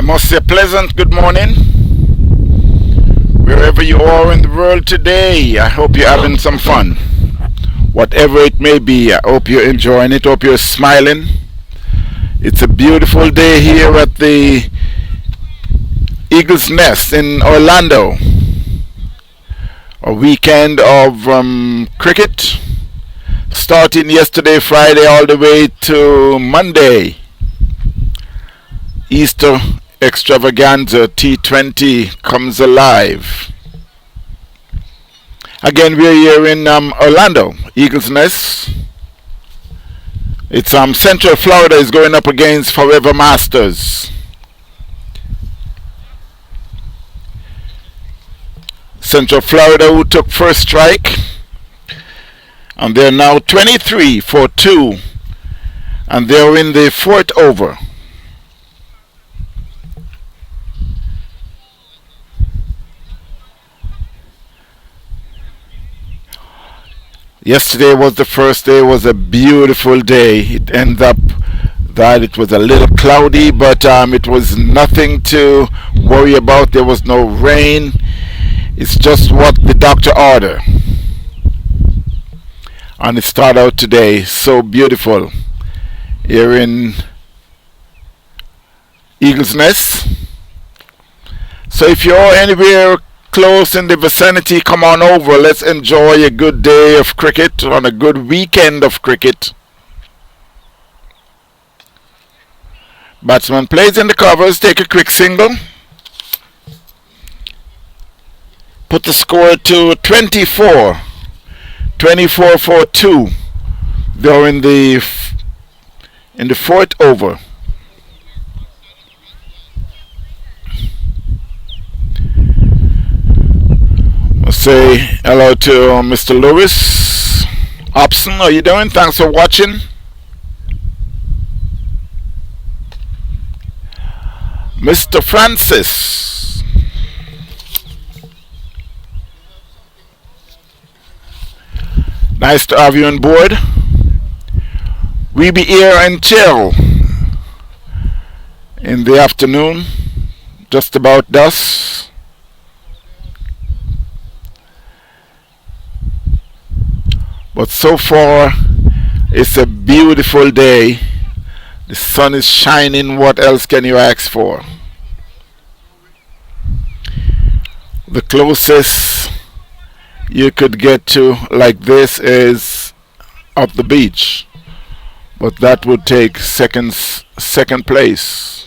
must say pleasant good morning wherever you are in the world today. I hope you're having some fun. Whatever it may be, I hope you're enjoying it. Hope you're smiling. It's a beautiful day here at the Eagle's Nest in Orlando. A weekend of cricket starting yesterday, Friday, all the way to Monday. Easter extravaganza T20 comes alive. Again, we're here in Orlando, Eagle's Nest. It's Central Florida is going up against Forever Masters. Central Florida, who took first strike, and they're now 23 for 2, and they're in the fourth over. Yesterday was the first day. It was a beautiful day. It ended up that it was a little cloudy, but it was nothing to worry about. There was no rain. It's just what the doctor ordered. And it started out today so beautiful here in Eagle's Nest. So if you're anywhere close in the vicinity, come on over. Let's enjoy a good day of cricket on a good weekend of cricket. Batsman plays in the covers, take a quick single. Put the score to 24. 24 for 2. They're in the fourth over. I'll say hello to Mr. Lewis Hobson. How you doing? Thanks for watching. Mr. Francis. Nice to have you on board. We be here until in the afternoon, just about dusk. But so far, it's a beautiful day. The sun is shining. What else can you ask for? The closest you could get to like this is up the beach, but that would take second place.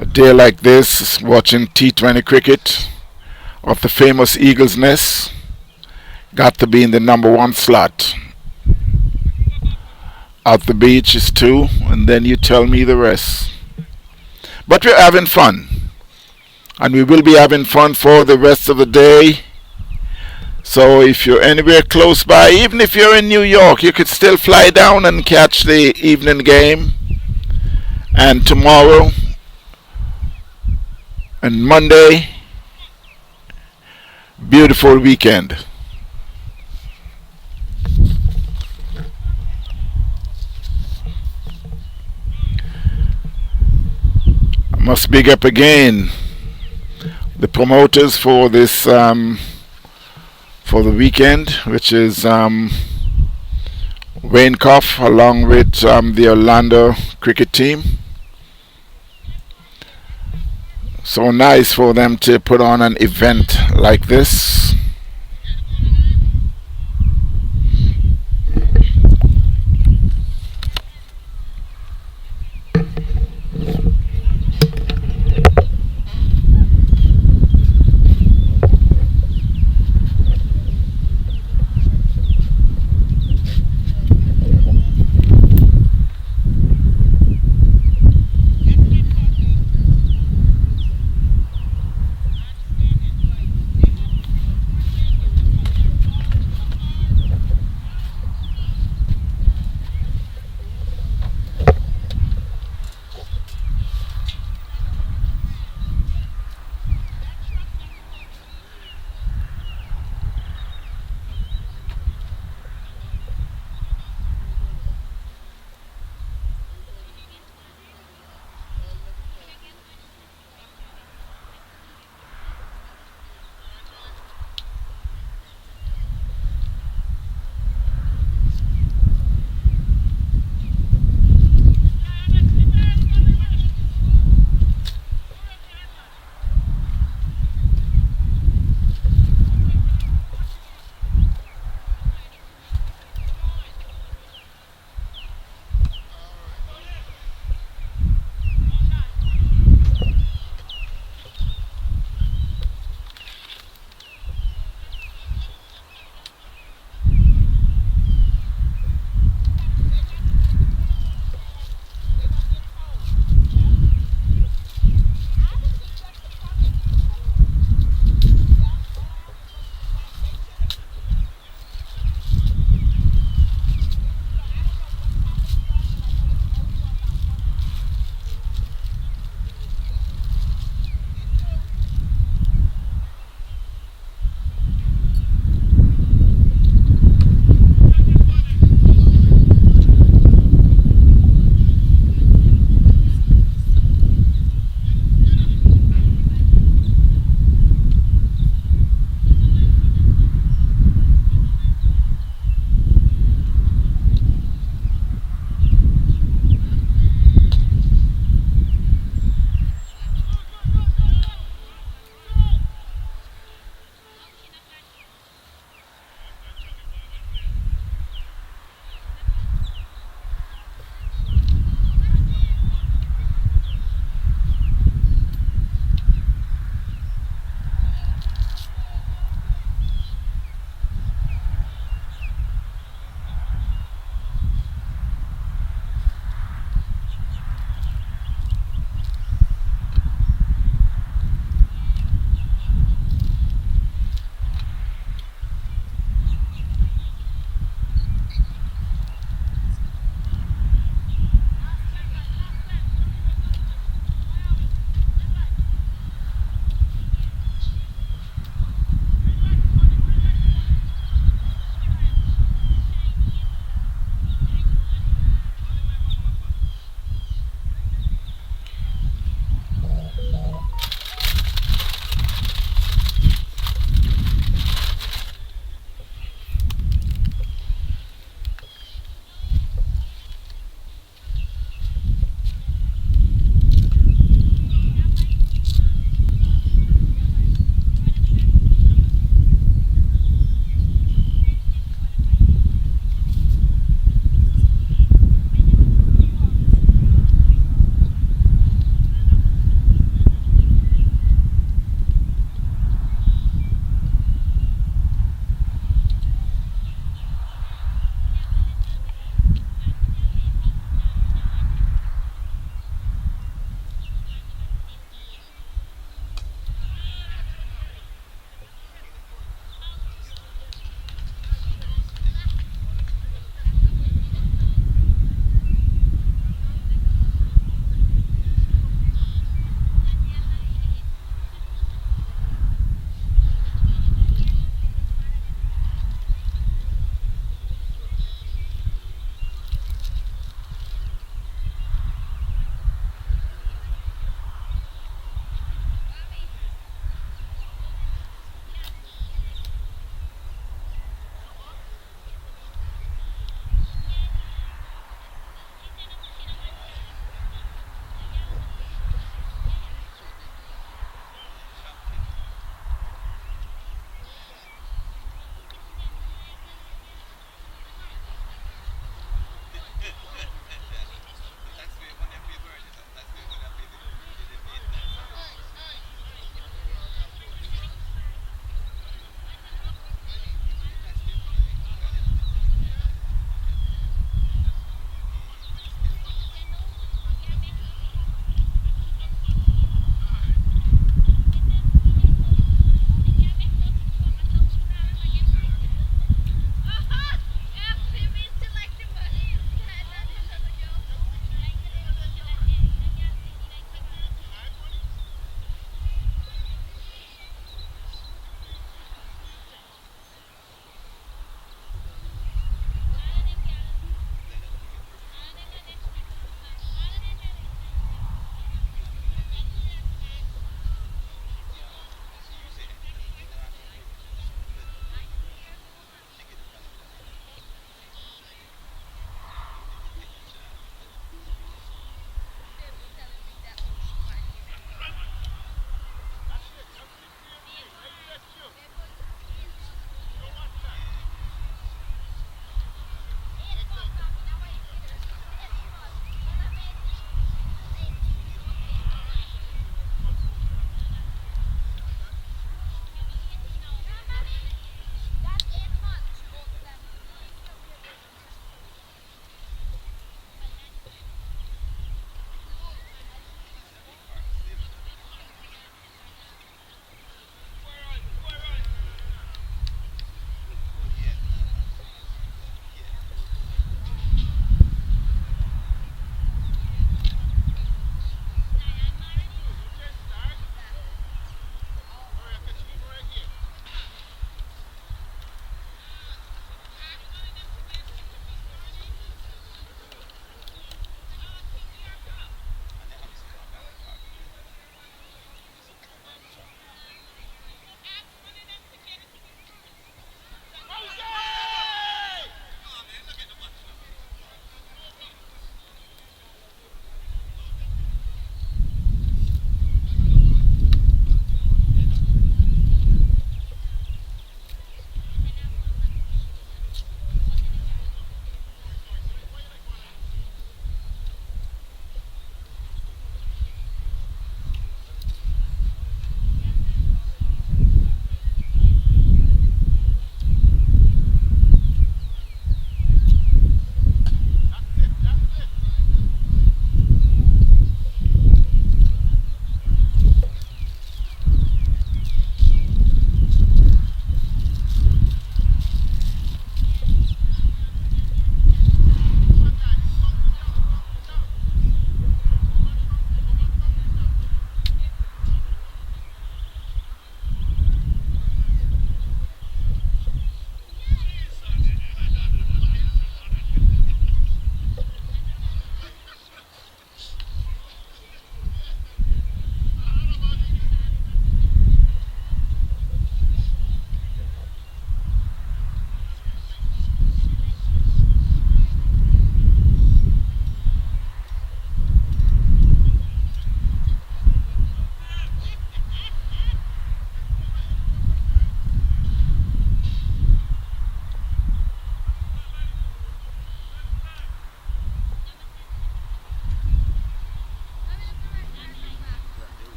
A day like this, watching T20 cricket of the famous Eagle's Nest, got to be in the number 1 slot. Out the beach is 2, and then you tell me the rest. But we're having fun, and we will be having fun for the rest of the day. So if you're anywhere close by, even if you're in New York, you could still fly down and catch the evening game. And tomorrow and Monday, beautiful weekend. I must big up again the promoters for this for the weekend, which is Wayne Koff along with the Orlando cricket team. So nice for them to put on an event like this.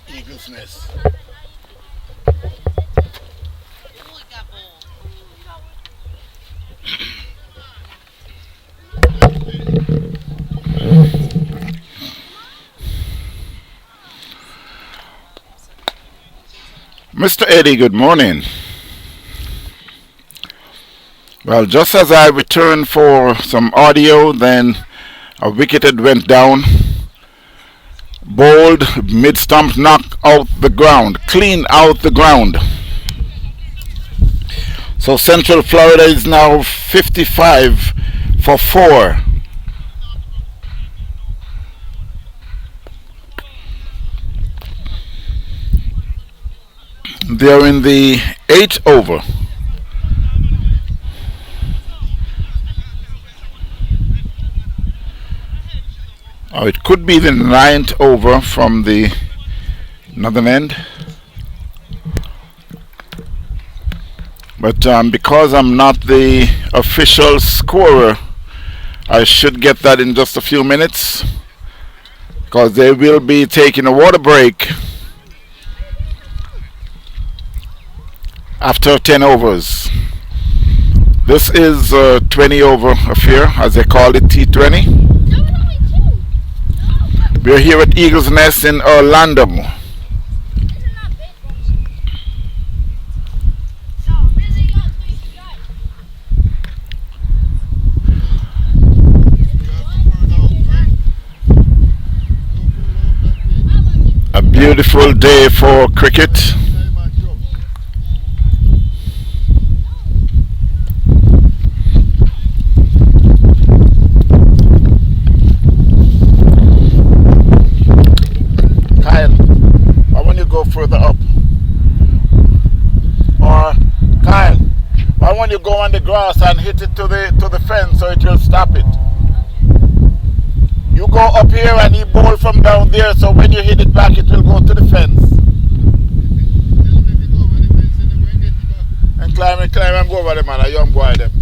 Eagles Nest. Mr. Eddie, good morning. Well, just as I returned for some audio, then a wicket had went down. Bold mid stump knocked out the ground, clean out the ground. So Central Florida is now 55 for 4. They're in the 8th over. Oh, it could be the 9th over from the northern end. But because I'm not the official scorer, I should get that in just a few minutes. Because they will be taking a water break after 10 overs. This is a 20 over affair, as they call it, T20. We're here at Eagles Nest in Orlando. A beautiful day for cricket. Further up, or Kyle, why won't you go on the grass and hit it to the fence so it will stop it? You go up here and he bowl from down there, so when you hit it back it will go to the fence. And climb and go over them, man, a young boy them.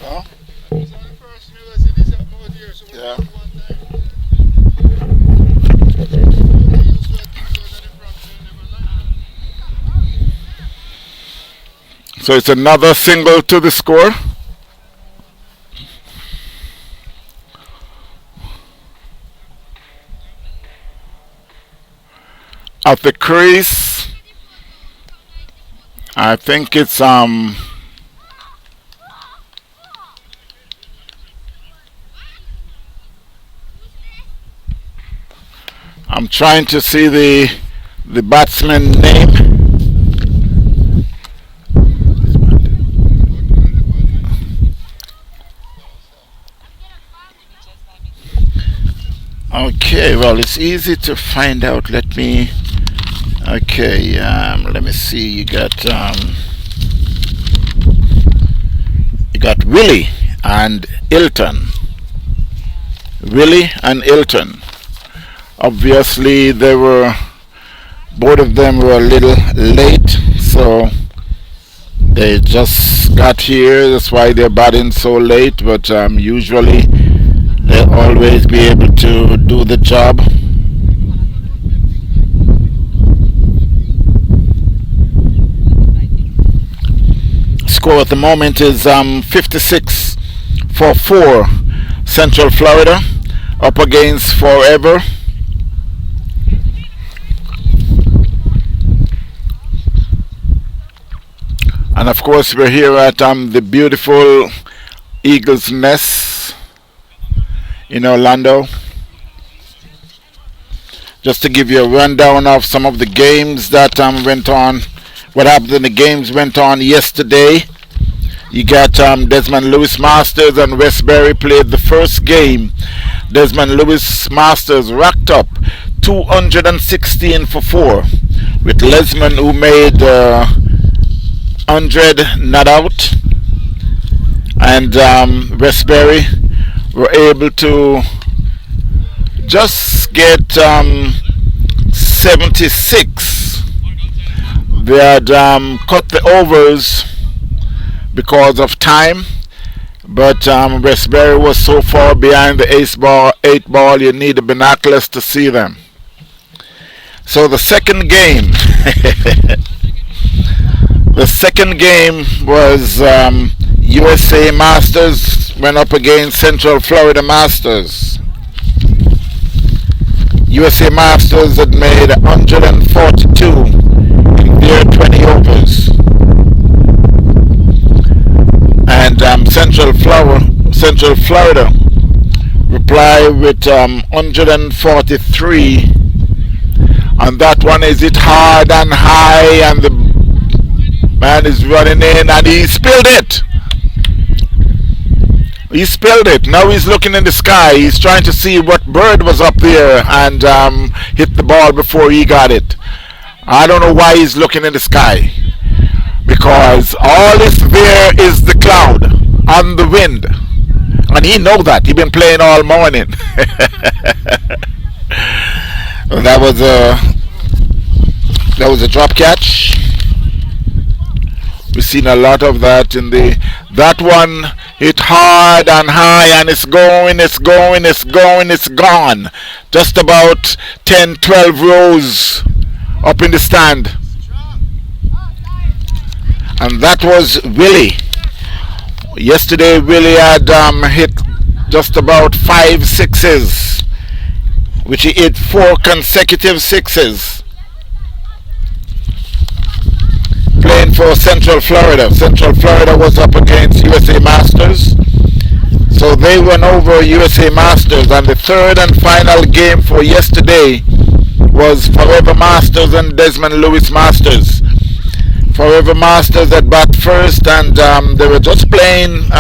Huh? Yeah. So it's another single to the score. At the crease, I think it's I'm trying to see the batsman name. Okay, well, it's easy to find out. Let me. Okay, let me see. You got Willie and Ilton. Willie and Ilton. Obviously, both of them were a little late, so they just got here. That's why they're batting so late. But usually, they'll always be able to do the job. Score at the moment is 56 for 4. Central Florida up against Forever. And of course, we're here at the beautiful Eagles Nest in Orlando. Just to give you a rundown of some of the games that went on. What happened in the games went on yesterday. You got Desmond Lewis Masters and Westbury played the first game. Desmond Lewis Masters racked up 216 for 4 with Lesman, who made 100 not out, and Westbury were able to just get 76. They had cut the overs because of time. But Westbury was so far behind the eight ball, you need the binoculars to see them. So the second game, the second game was USA Masters went up against Central Florida Masters. USA Masters had made 142 in their 20 overs. And Central Florida replied with 143. And that one is hit hard and high, and the man is running in, and he spilled it. He spilled it. Now he's looking in the sky. He's trying to see what bird was up there and hit the ball before he got it. I don't know why he's looking in the sky. Because all is there is the cloud and the wind. And he know that. He been playing all morning. That was a drop catch. We've seen a lot of that in that one hit hard and high, and it's gone. Just about 10, 12 rows up in the stand. And that was Willie. Yesterday Willie had hit just about 5 sixes, which he hit 4 consecutive sixes. Playing for Central Florida. Central Florida was up against USA Masters. So they went over USA Masters, and the third and final game for yesterday was Forever Masters and Desmond Lewis Masters. Forever Masters at bat first, and they were just playing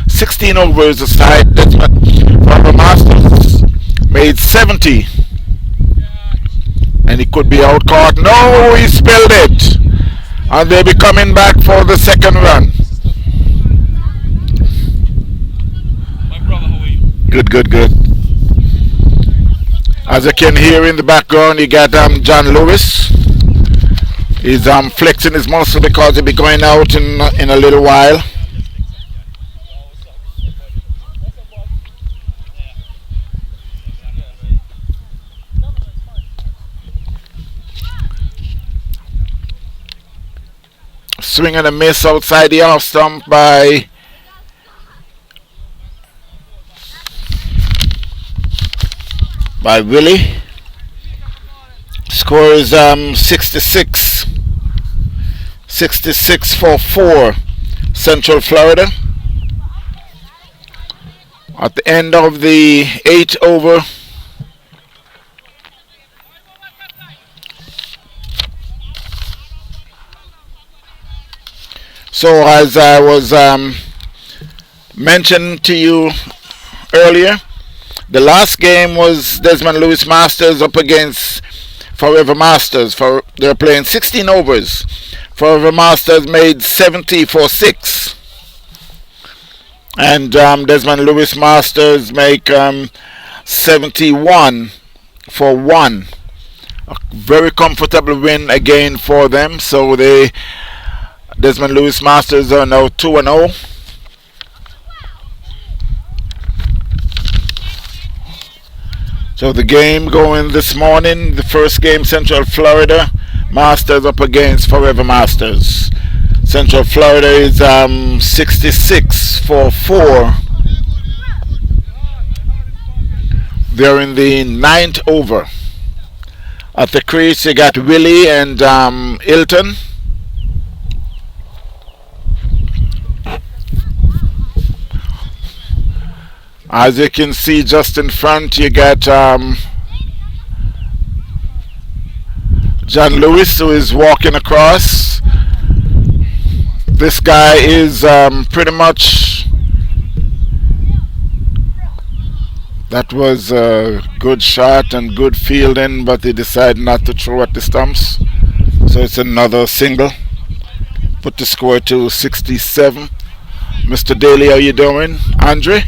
16 overs aside. Forever Masters made 70, and he could be out caught. No, he spilled it, and they'll be coming back for the second run. Good. As you can hear in the background, you got John Lewis. He's flexing his muscle because he'll be going out in a little while. Swing and a miss outside the off stump by Willie. Score is 66 for 4 Central Florida. At the end of the 8th over, so as I was mentioning to you earlier, the last game was Desmond Lewis Masters up against Forever Masters. They're playing 16 overs. Forever Masters made 70 for 6. And Desmond Lewis Masters make 71 for 1. A very comfortable win again for them. So Desmond Lewis Masters are now 2-0. So the game going this morning, the first game, Central Florida Masters up against Forever Masters. Central Florida is 66 for 4. They're in the 9th over. At the crease, you got Willie and Hilton. As you can see just in front, you got John Lewis, who is walking across. This guy is pretty much, that was a good shot and good fielding, but he decided not to throw at the stumps. So it's another single. Put the score to 67. Mr. Daly, how you doing? Andre?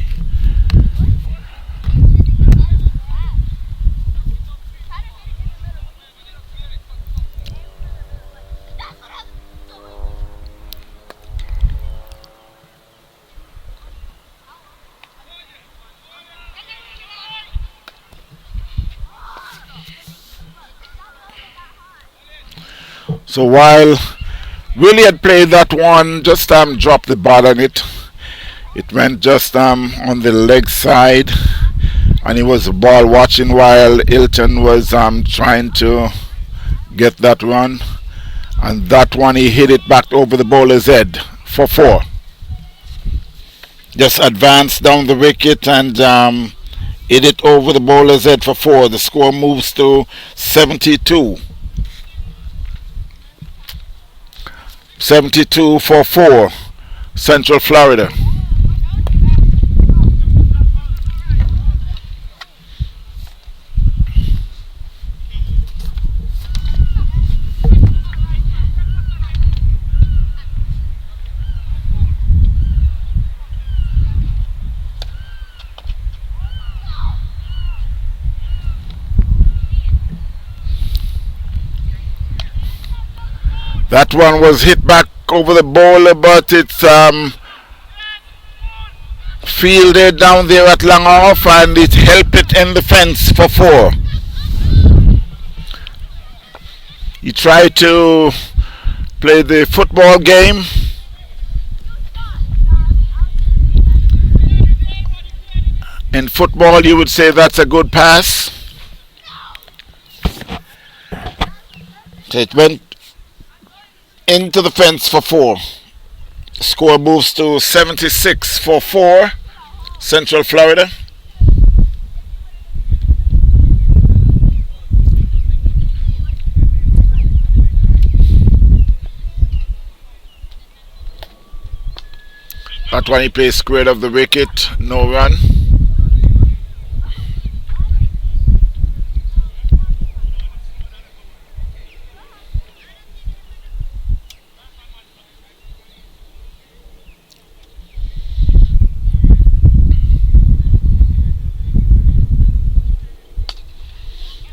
So while Willie had played that one, just dropped the ball on it. It went just on the leg side, and he was ball watching while Hilton was trying to get that run. And that one he hit it back over the bowler's head for 4. Just advanced down the wicket and hit it over the bowler's head for 4. The score moves to 72. 72 for 4, Central Florida. That one was hit back over the bowler, but it's fielded down there at long off, and it helped it in the fence for 4. He tried to play the football game. In football, you would say that's a good pass. It went into the fence for 4. Score moves to 76 for 4, Central Florida. That one he plays squared of the wicket, no run.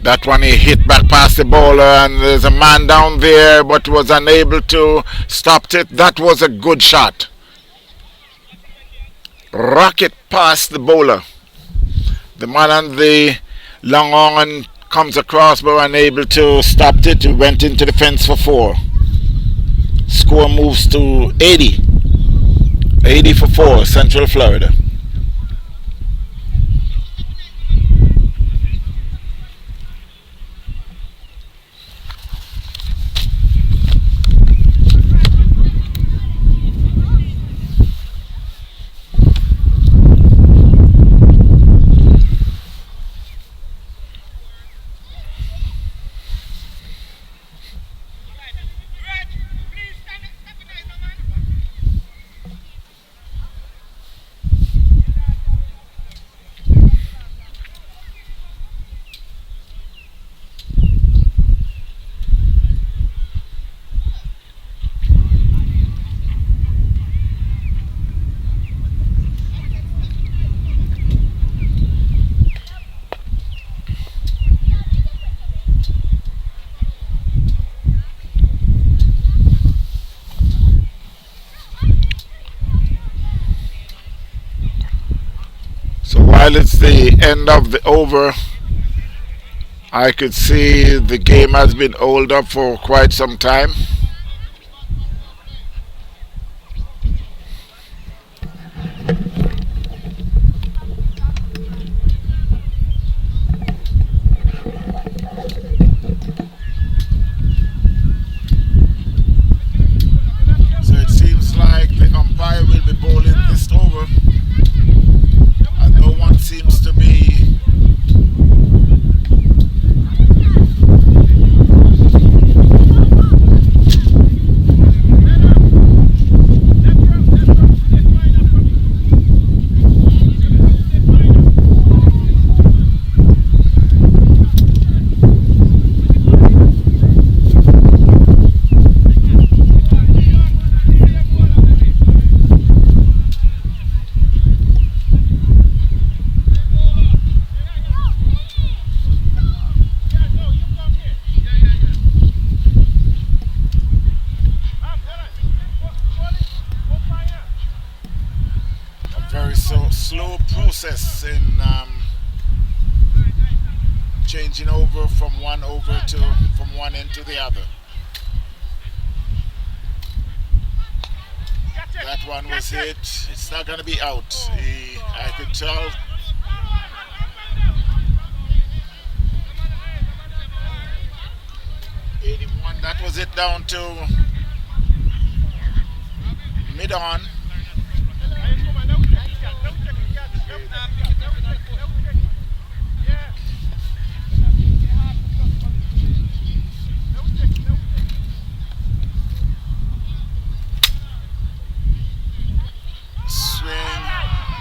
That one he hit back past the bowler, and there's a man down there but was unable to stop it. That was a good shot. Rocket past the bowler. The man on the long on comes across but unable to stop it. It went into the fence for 4. Score moves to 80. 80 for 4, Central Florida. While it's the end of the over, I could see the game has been held up for quite some time. So it seems like the umpire will be bowling this over. No one seems to be slow process in changing over from one end to the other. That one was hit. It's not going to be out. I could tell. That was it down to mid on. Swing,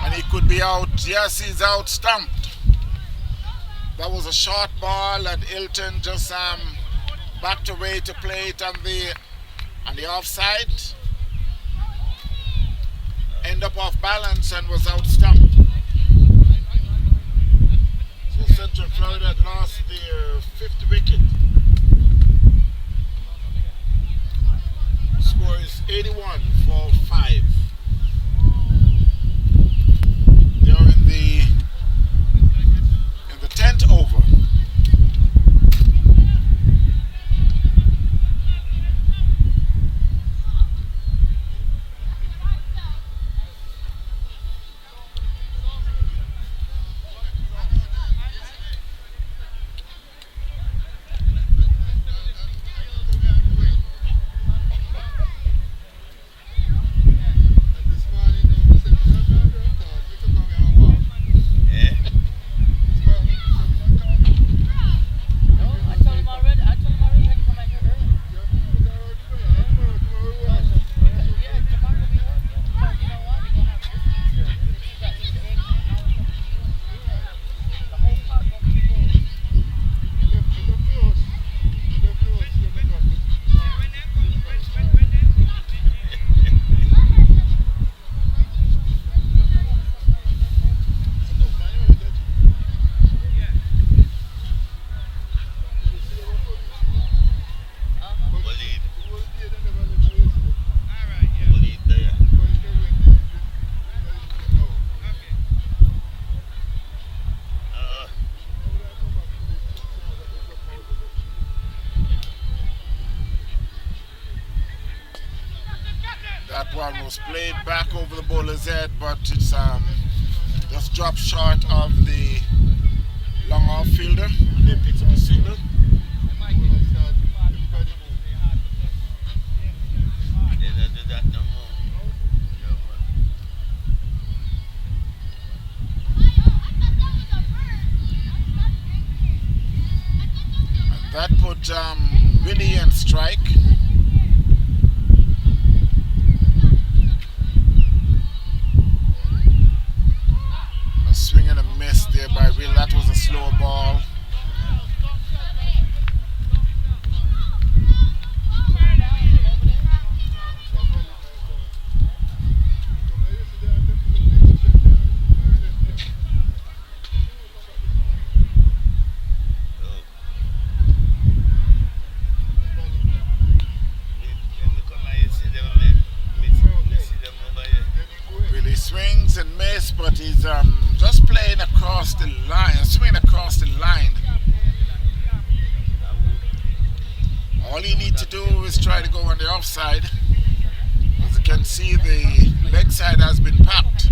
and he could be out. Yes, he's out, stumped. That was a short ball, and Hilton just backed away to play it on the offside. End up off balance and was out stumped. So Central Florida had lost their fifth wicket. Score is 81 for 5. They're in the 10th over. That one was played back over the bowler's head, but it's just dropped short of the long off fielder. They picked up the single. And that put Willie in strike. Swing and a miss there by Will. That was a slow ball. Willie swings and miss, but he's just playing across the line, swinging across the line. All you need to do is try to go on the offside. As you can see, the leg side has been packed.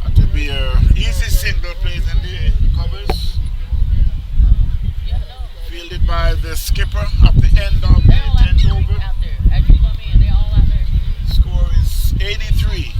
That will be an easy single plays in the covers. Fielded by the skipper at the end of the 10th over. Score is 83.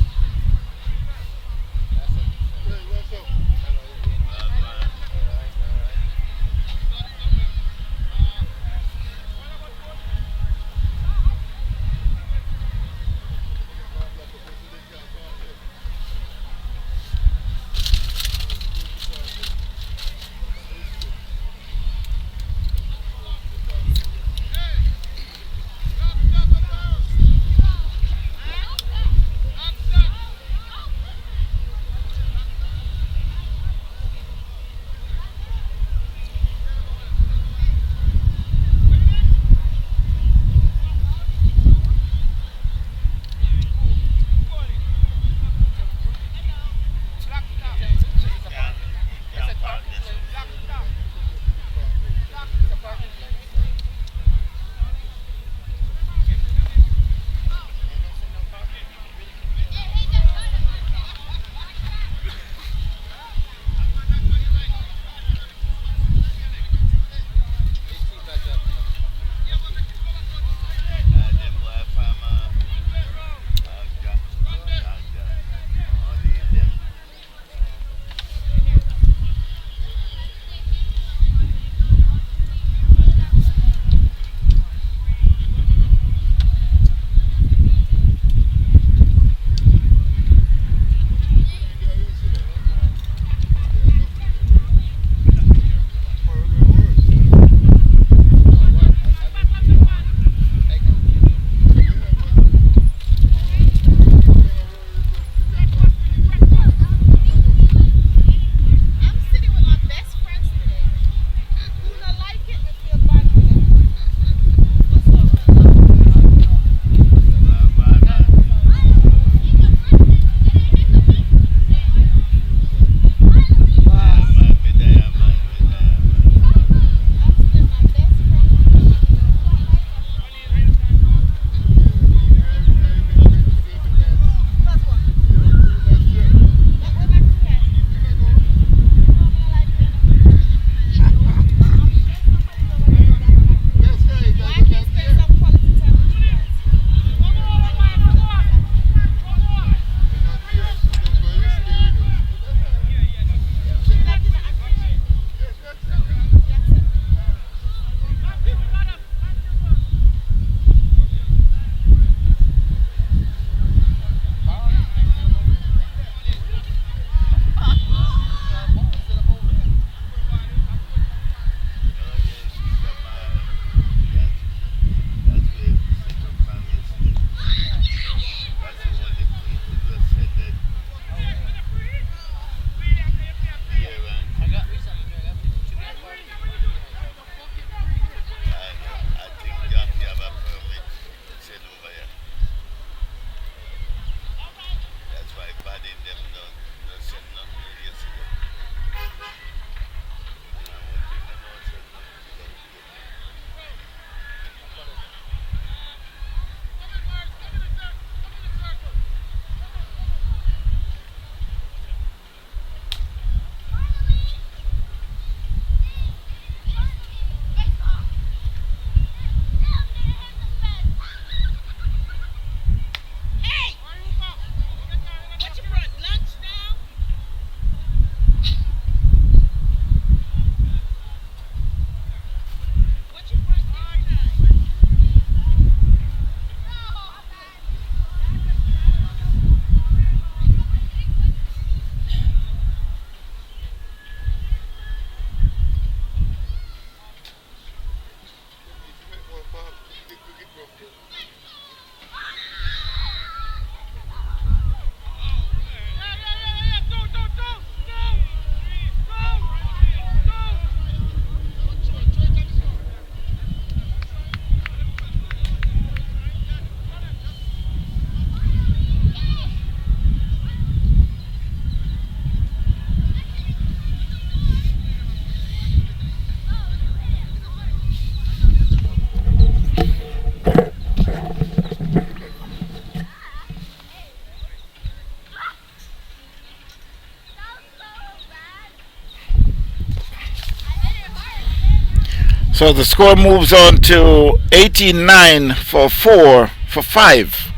So the score moves on to 89 for 4 for 5.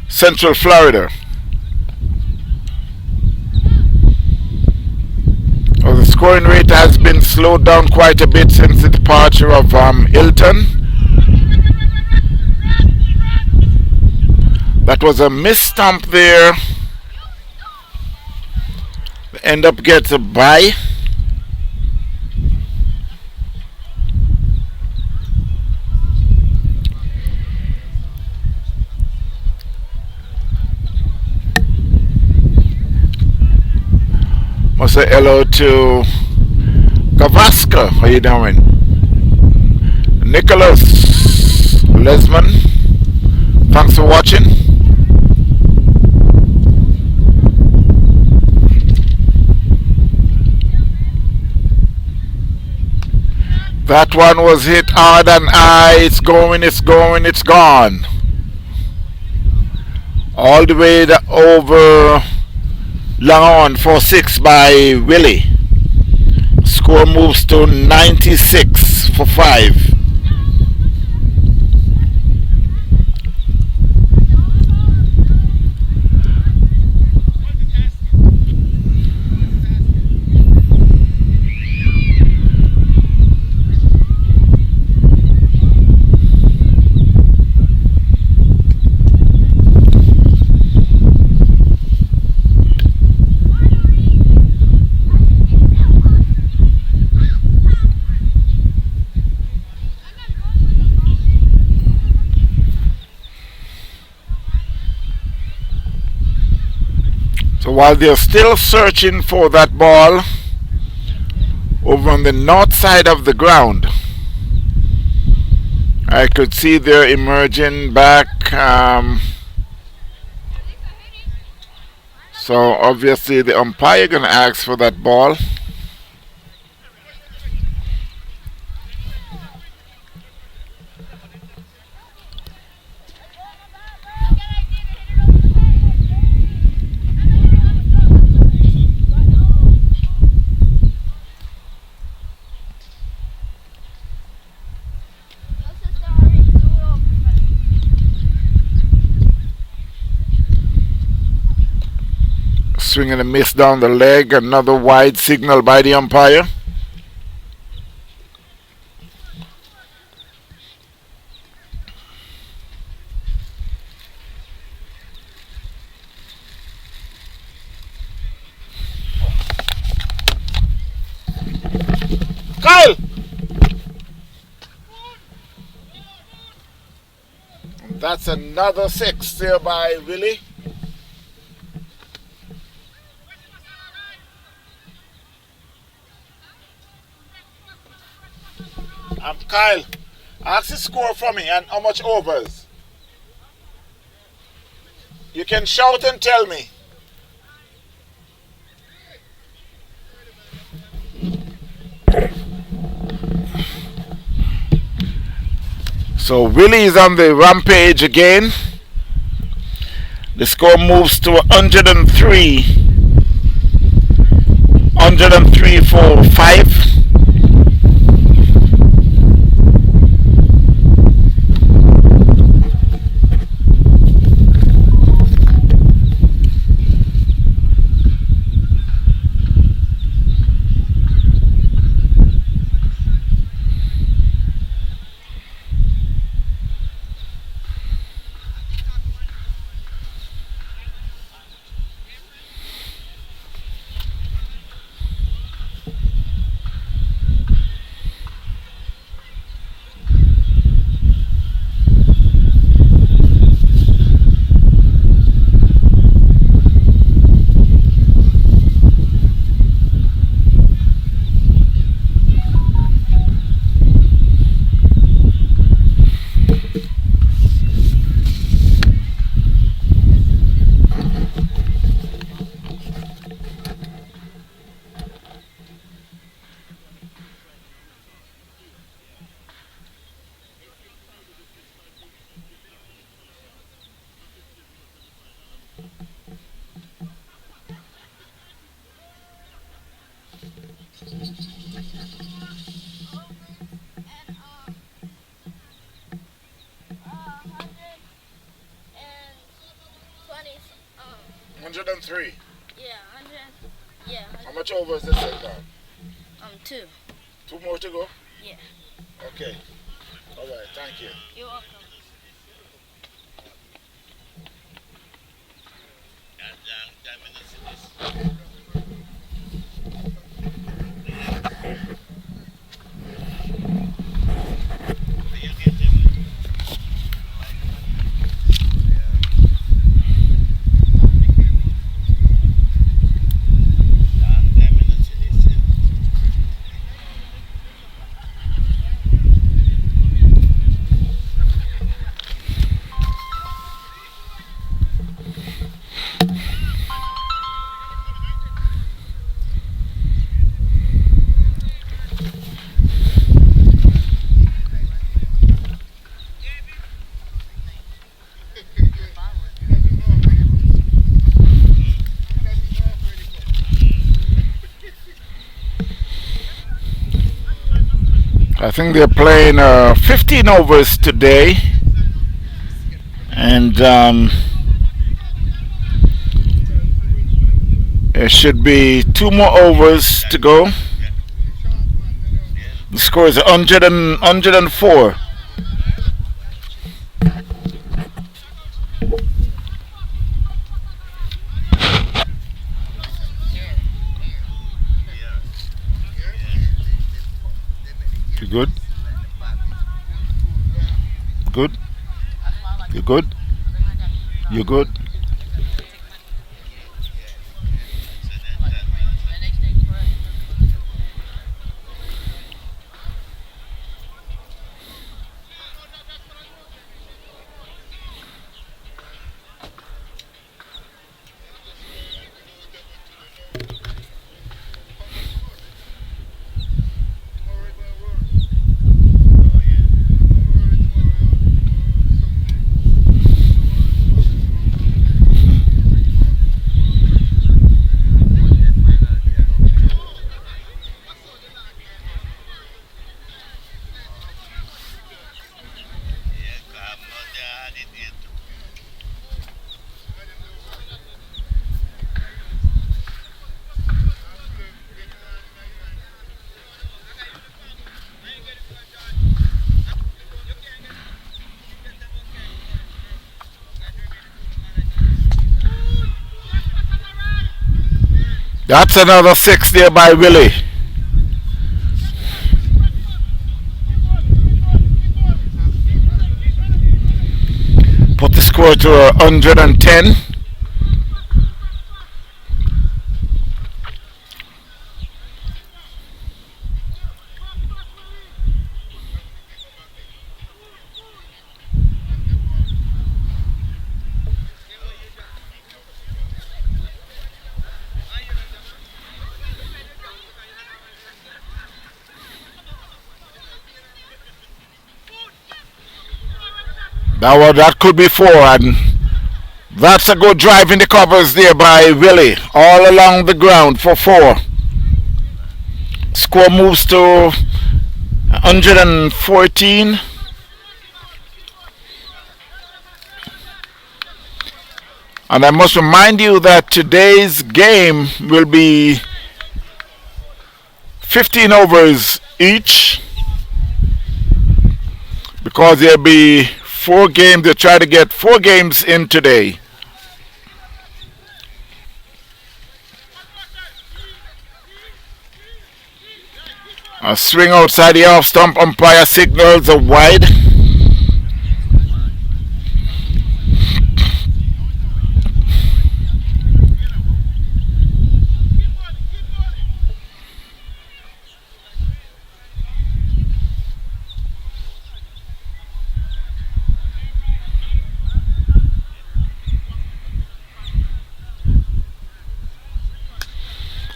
Central Florida. Well, the scoring rate has been slowed down quite a bit since the departure of Hilton. That was a missed stump there. They end up gets a bye. Must say hello to Gavaska. How you doing? Nicholas Lesman. Thanks for watching. That one was hit hard and high. It's going, it's going, it's gone. All the way over Langon for 6 by Willie. Score moves to 96 for 5. So while they're still searching for that ball over on the north side of the ground, I could see they're emerging back. So obviously the umpire gonna ask for that ball. Swing and a miss down the leg. Another wide signal by the umpire. Kyle! That's another 6 there by Willie. Kyle, ask the score for me and how much overs. You can shout and tell me. So Willie is on the rampage again. The score moves to 103. 103 for 5. 103. Yeah, 100. Yeah. How much over is this thing now? 2. 2 more to go? Yeah. Okay. All right. Thank you. You're welcome. I think they're playing 15 overs today, and there should be 2 more overs to go. The score is 104. You good? Good? You good? You good? That's another 6 there by Willie. Put the score to 110. That could be 4, and that's a good drive in the covers there by Willie, all along the ground for 4. Score moves to 114. And I must remind you that today's game will be 15 overs each, because there'll be 4 games. They try to get 4 games in today. A swing outside the off stump. Umpire signals a wide.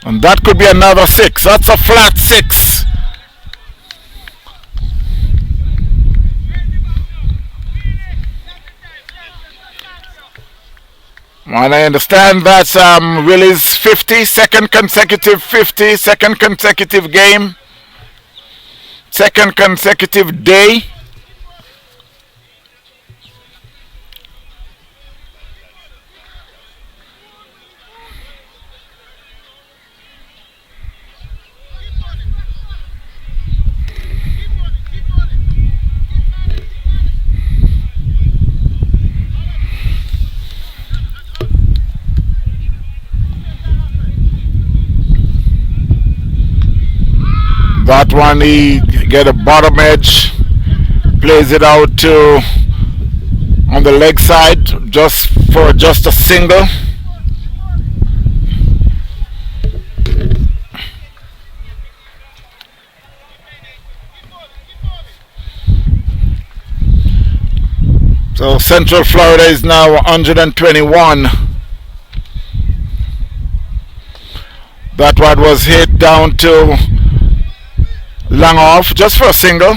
And that could be another 6. That's a flat 6. And I understand that's Willie's 50, second consecutive 50, second consecutive game, second consecutive day. That one he get a bottom edge, plays it out to on the leg side just a single. So Central Florida is now 121. That one was hit down to long off just for a single.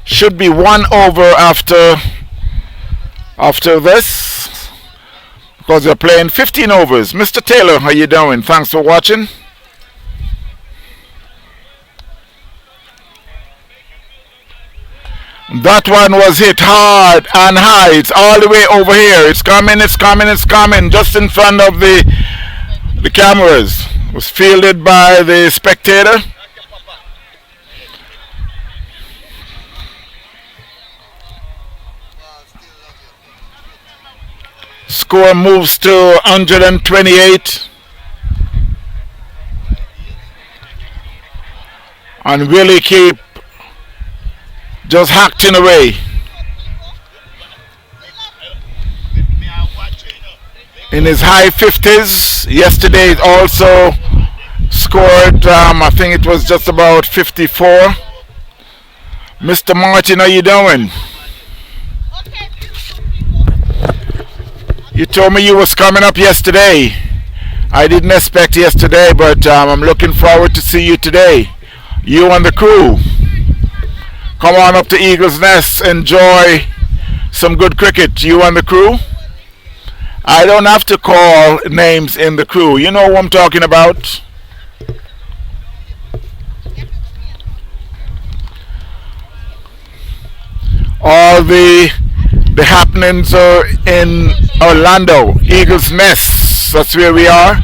Should be 1 over after this, because we're playing 15 overs. Mr. Taylor, how you doing? Thanks for watching. That one was hit hard and high. It's all the way over here. It's coming, it's coming, it's coming. Just in front of the cameras. It was fielded by the spectator. Score moves to 128. And Willie keep just hacked away. In his high 50s. Yesterday he also scored, I think it was just about 54. Mr. Martin, how you doing? You told me you was coming up yesterday. I didn't expect yesterday, but I'm looking forward to see you today. You and the crew. Come on up to Eagle's Nest, enjoy some good cricket, you and the crew. I don't have to call names in the crew. You know who I'm talking about. All the happenings are in Orlando, Eagle's Nest. That's where we are.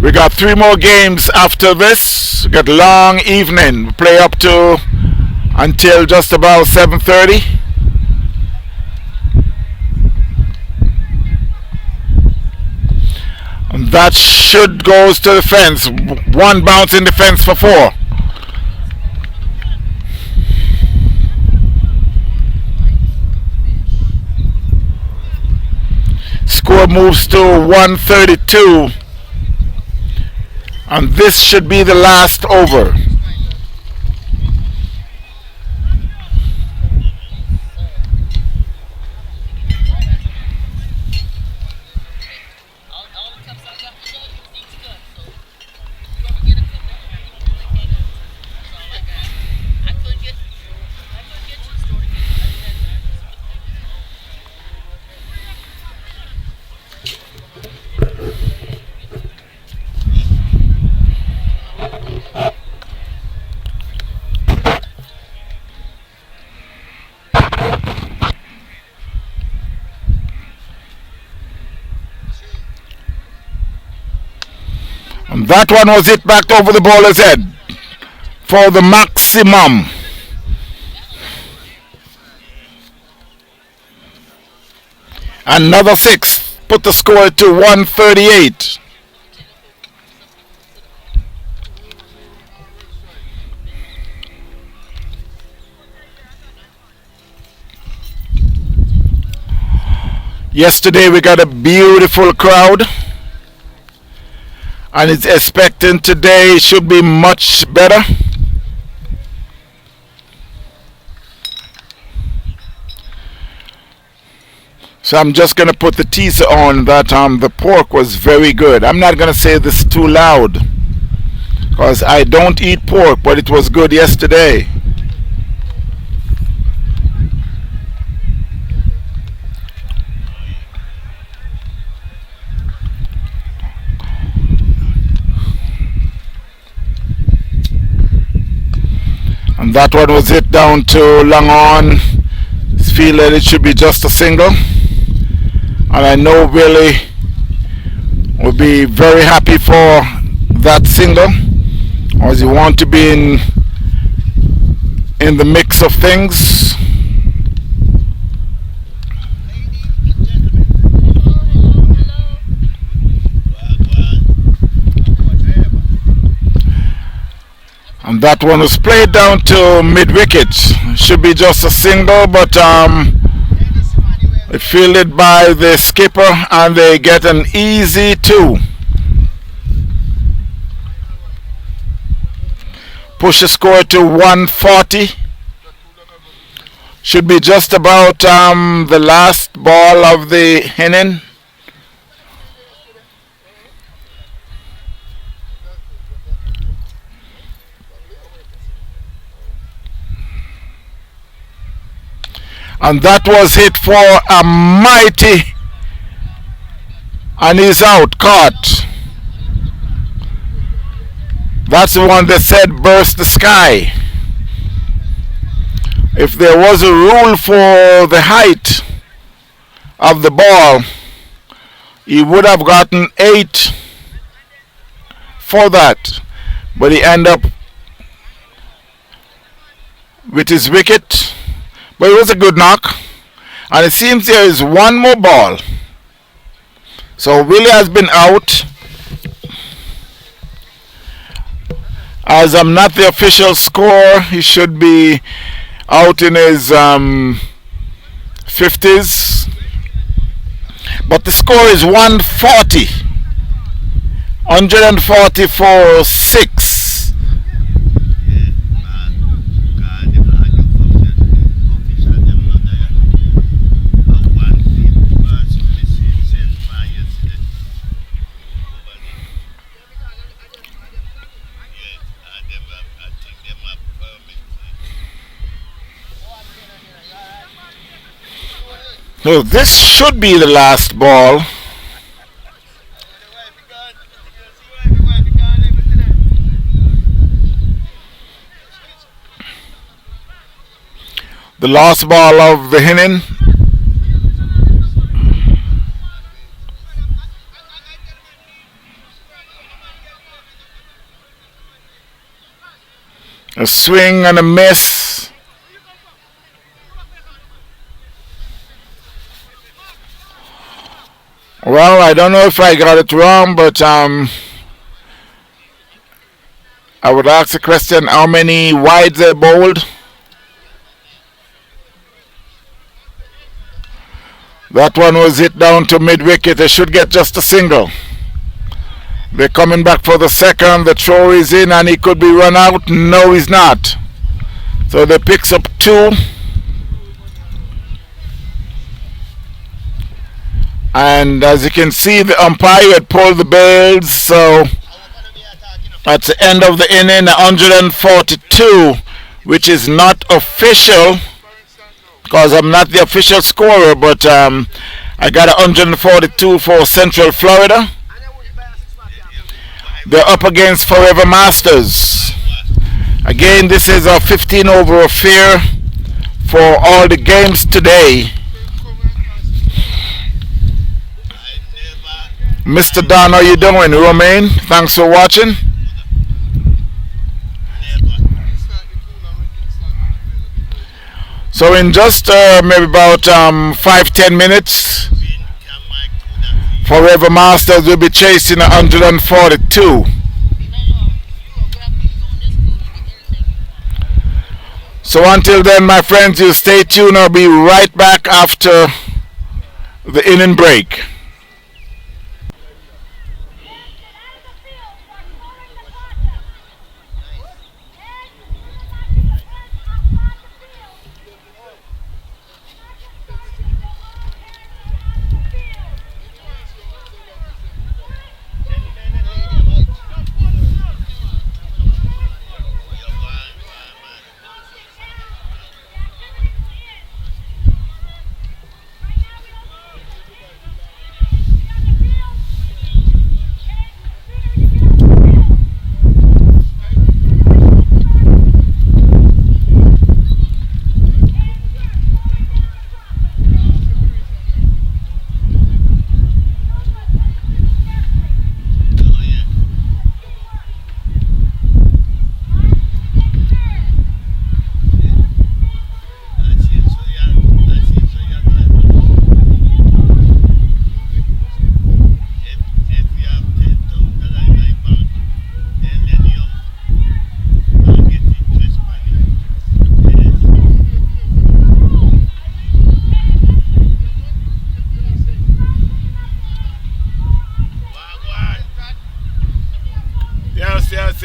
We got 3 more games after this. We got long evening. We play up to until just about 7:30. And that should goes to the fence. 1 bounce in the fence for 4. Score moves to 132. And this should be the last over. And that one was hit back over the bowler's head for the maximum. Another 6 put the score to 138. Yesterday we got a beautiful crowd, and it's expecting today should be much better. So I'm just going to put the teaser on that the pork was very good. I'm not going to say this too loud because I don't eat pork, but it was good yesterday. And that one was hit down to long on. Feel that it should be just a single. And I know Willie will be very happy for that single, as he want to be in the mix of things. And that one was played down to mid wicket. Should be just a single, but it fielded by the skipper and they get an easy 2. Push the score to 140. Should be just about the last ball of the inning. And that was hit for a mighty, and he's out, caught. That's the one that said burst the sky. If there was a rule for the height of the ball, he would have gotten 8 for that. But he ended up with his wicket. But it was a good knock. And it seems there is one more ball. So Willie has been out. As I'm not the official score, he should be out in his 50s. But the score is 140. 140 for 6. So this should be the last ball. The last ball of the inning. A swing and a miss. Well, I don't know if I got it wrong, but I would ask the question, how many wides they bowled? That one was hit down to mid-wicket. They should get just a single. They're coming back for the second. The throw is in and he could be run out. No, he's not. So they picks up 2. And as you can see, the umpire had pulled the bails, so that's the end of the inning, 142, which is not official, because I'm not the official scorer, but I got 142 for Central Florida. They're up against Forever Masters. Again, this is a 15 over affair for all the games today. Mr. Don, how you doing? Romaine, thanks for watching. So in just maybe about 5-10 minutes, Forever Masters will be chasing 142. So until then, my friends, you stay tuned. I'll be right back after the inning break.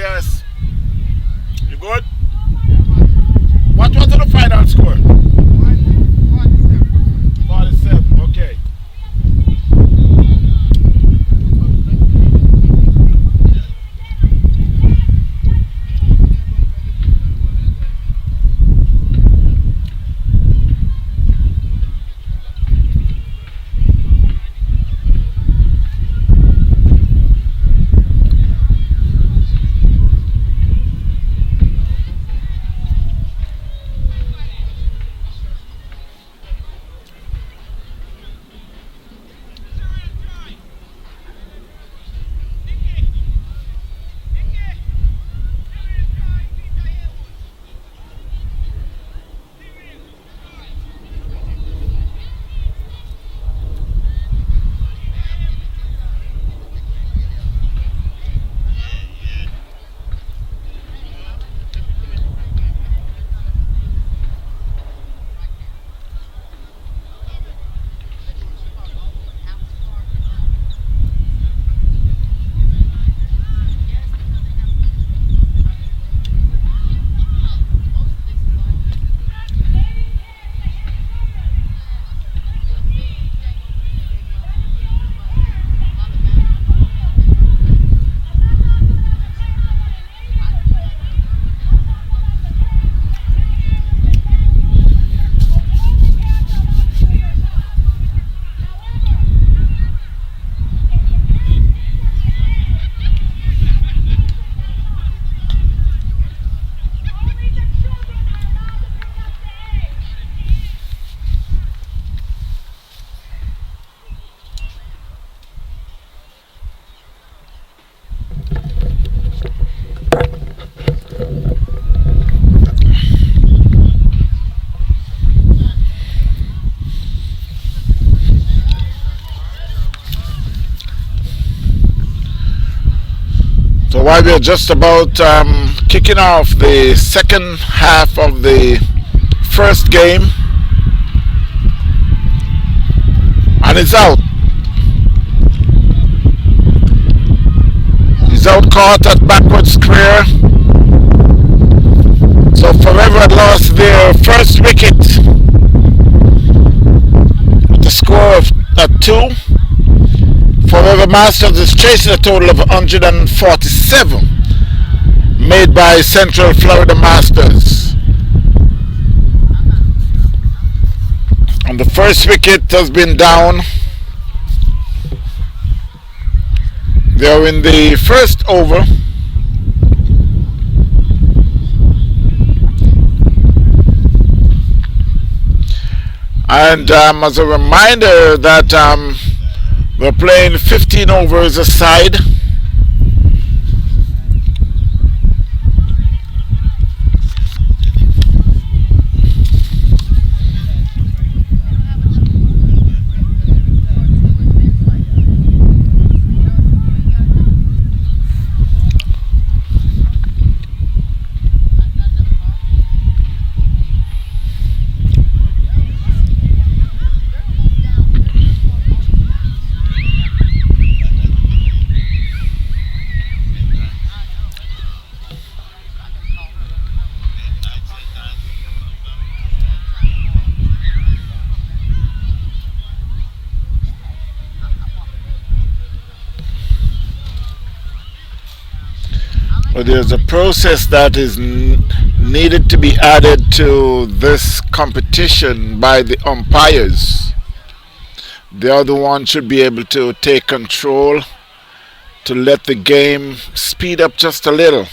Yes. You good? What was the final score? 47. Okay. So while we're just about kicking off the second half of the first game, and it's out. He's out caught at backward square. So Forever had lost their first wicket. The score of 2. Forever Masters is chasing a total of 147 made by Central Florida Masters. And the first wicket has been down. They're in the first over. And as a reminder that we're playing 15 overs a side. But there's a process that is needed to be added to this competition by the umpires. The other one should be able to take control to let the game speed up just a little.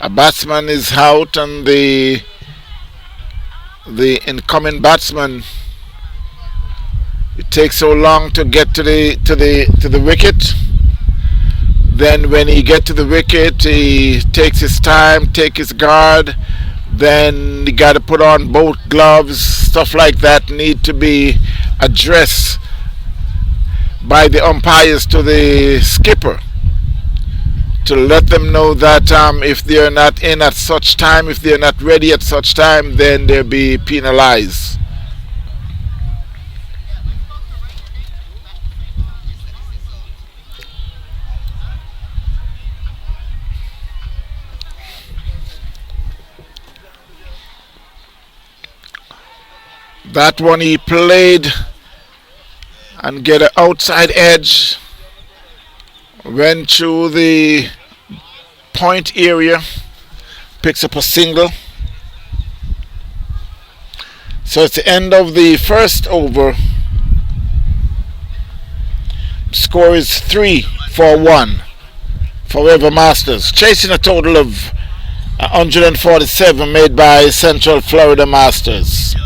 A batsman is out and the incoming batsman, it takes so long to get to the wicket. Then when he gets to the wicket, he takes his time, take his guard. Then you got to put on both gloves. Stuff like that need to be addressed by the umpires to the skipper to let them know that if they're not in at such time, if they're not ready at such time, then they'll be penalized. That one he played and get an outside edge. Went through the point area. Picks up a single. So it's the end of the first over. Score is 3-1 for River Masters, chasing a total of 147 made by Central Florida Masters.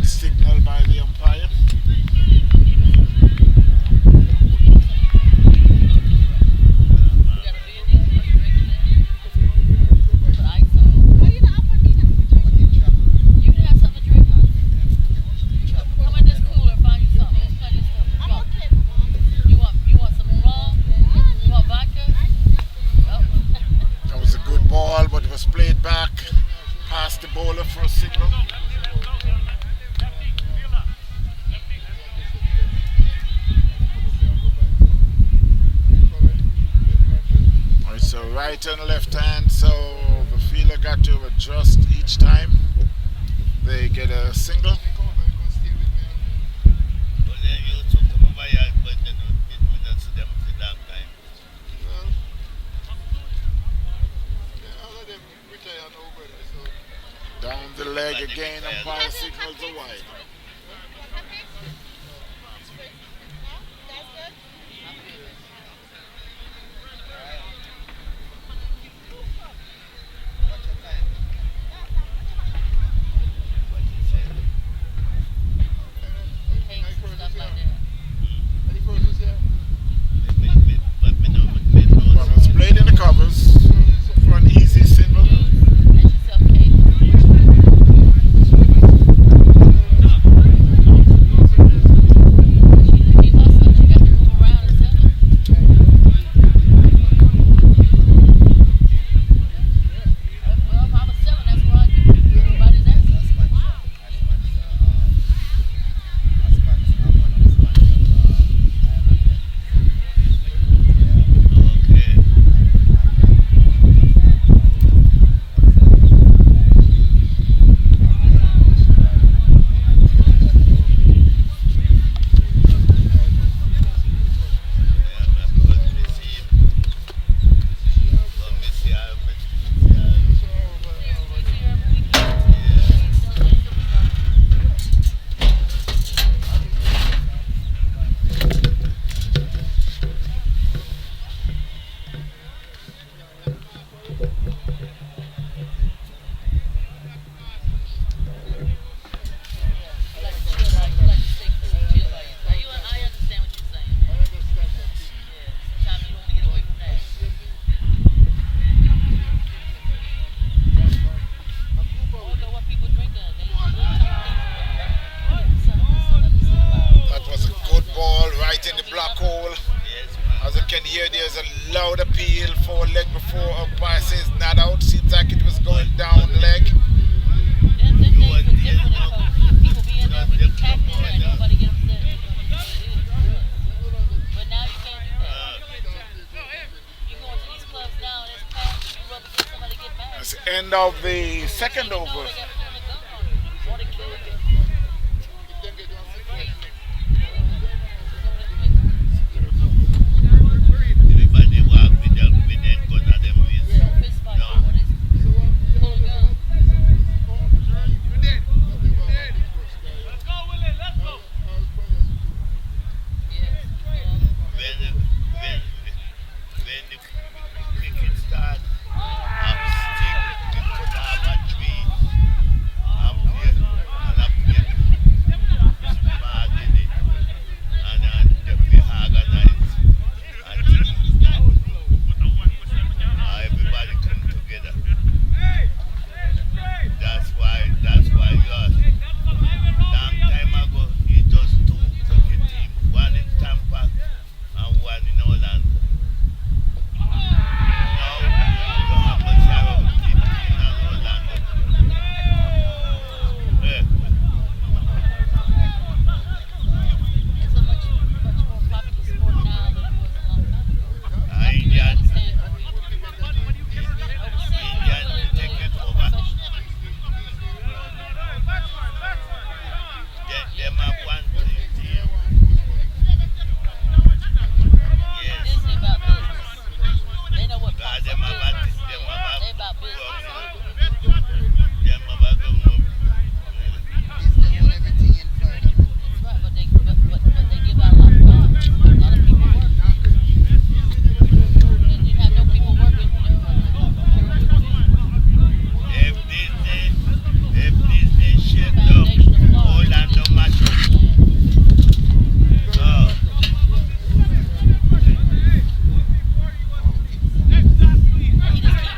Signal by the umpire. That was a good ball, but it was played back past the bowler for a signal. So right and left hand, so the fielder got to adjust each time they get a single. Down the leg again, umpire signals a wide. Yeah, you like to chill out. You like to stay cool and chill by yourself. I understand what you're saying. Yeah, sometimes you want to get away from that. I don't know what people drink. That was a good ball right in the black hole. As you can hear, there's a loud appeal for leg before umpire says not out. Seems like it was going down leg. Them days were different in coach. People be in there with the packed in there and nobody get upset. But now you can't do that. You go into these clubs now and it's packed. You rub against somebody get mad. That's the end of the second You know over. they got put on the gun on you. Or they kill you. Everybody walk with them gun at them waist. Fist fight. No. Or they pull a gun. Yes. When the cricket start, I'm stick, we could have a tree. I'm here, and I'm here. Bad in it. And we organize. And everybody come together. That's why yours. Long time ago, it was two cricket teams, one in Tampa and one in Orlando. Now, you have a share of 15 in Orlando. Eh, It's a much more popular sport now than it was a long time ago. Indian, Understand? Indian take it over. Them have one team. Yes. Disney about business. They know what God, pops them up. have a They about business. them have a government. That's right, but they give out a lot of jobs. A lot of people work. And you have no people working. If Disney shut down, Orlando match up. So, He just keep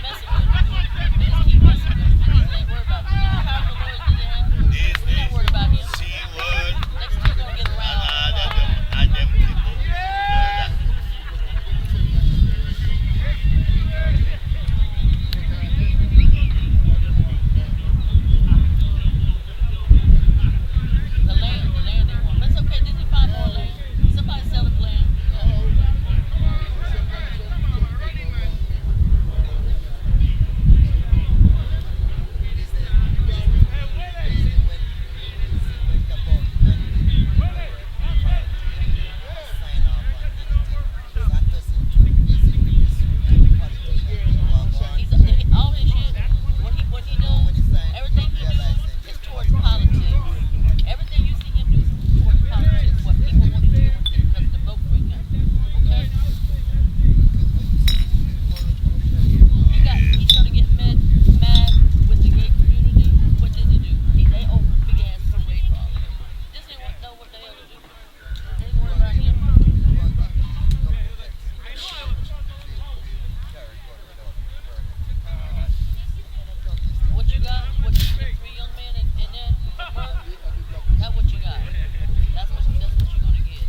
messing with them. They just keep messing with him. He ain't worried about him. You know how powerful Lord did they have? He Disney, ain't worried about him. SeaWorld, Next thing gonna get and around. all of them people. The land they want. But it's okay. Disney find more land. Somebody sell the land. All his shit, what he does, everything he do is towards politics. Everything you see him do is towards politics. What people want to do because to vote for him. Okay? He started getting mad with the gay community. What did he do? They opened a big ass parade for all of them. Disney won't know what the hell to do. They ain't worried about him. What you got? What you get 3 young men and then murder? That's what you got. That's what you're gonna get.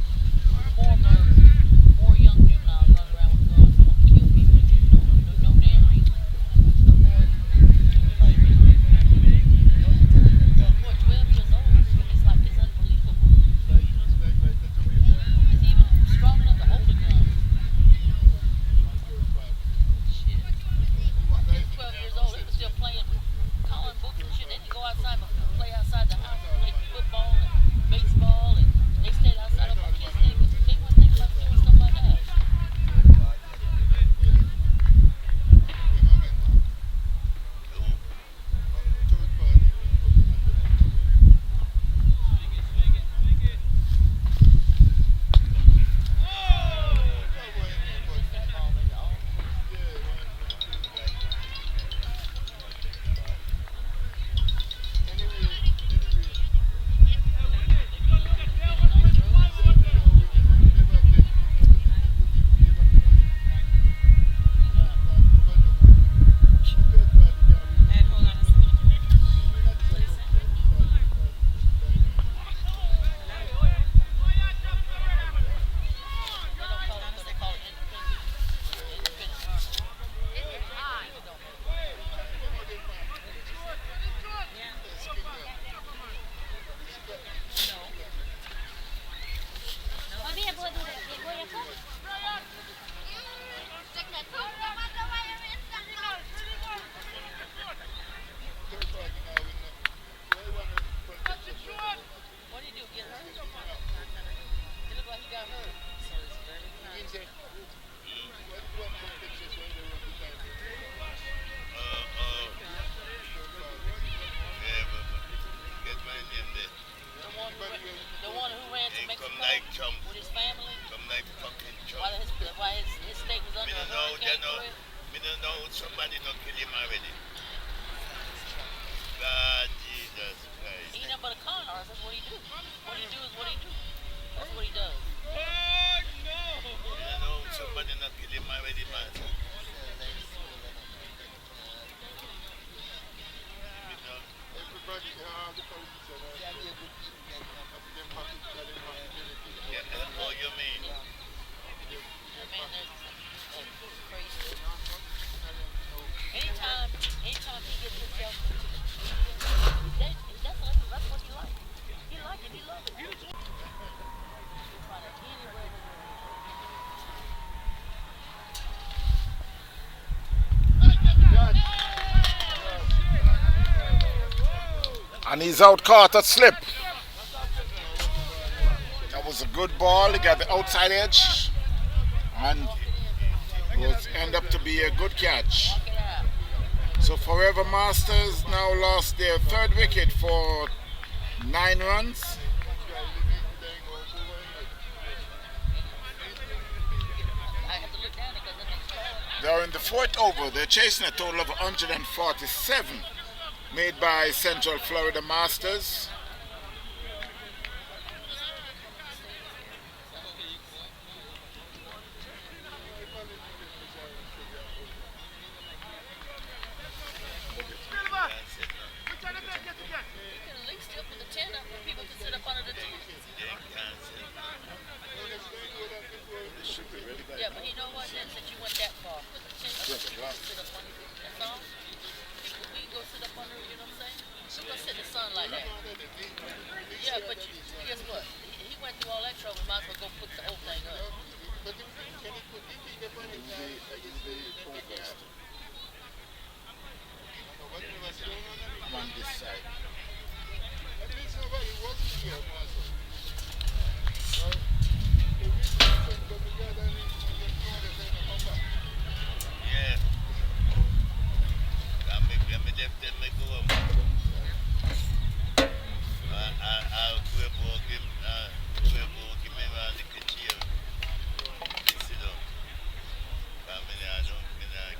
More murder, more young juveniles running around with guns wanting to kill people. No damn reason. No more. Boy, 12 years old. It's like it's unbelievable. Is he even strong enough to hold a gun? Shit. He's 12 years old. He was still playing, calling books and shit. They didn't go outside but play outside the house, play football and baseball, and they stayed outside. My kids they weren't thinking about doing stuff like that. And he's out caught at slip. That was a good ball. He got the outside edge. And was end up to be a good catch. So Forever Masters now lost their third wicket for 9 runs. They're in the fourth over. They're chasing a total of 147 made by Central Florida Masters. Yeah, but you know what? Since you went that far, put the chin up, sit up under it. That's all. We go sit up under it, you know what I'm saying? We go sit in the sun like that. Yeah, but guess what? He went through all that trouble. Might as well go put the whole thing up. On this side. Yeah. Let me definitely go up. I'll give me around the kitchen. Sit down. I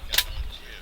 can't chair.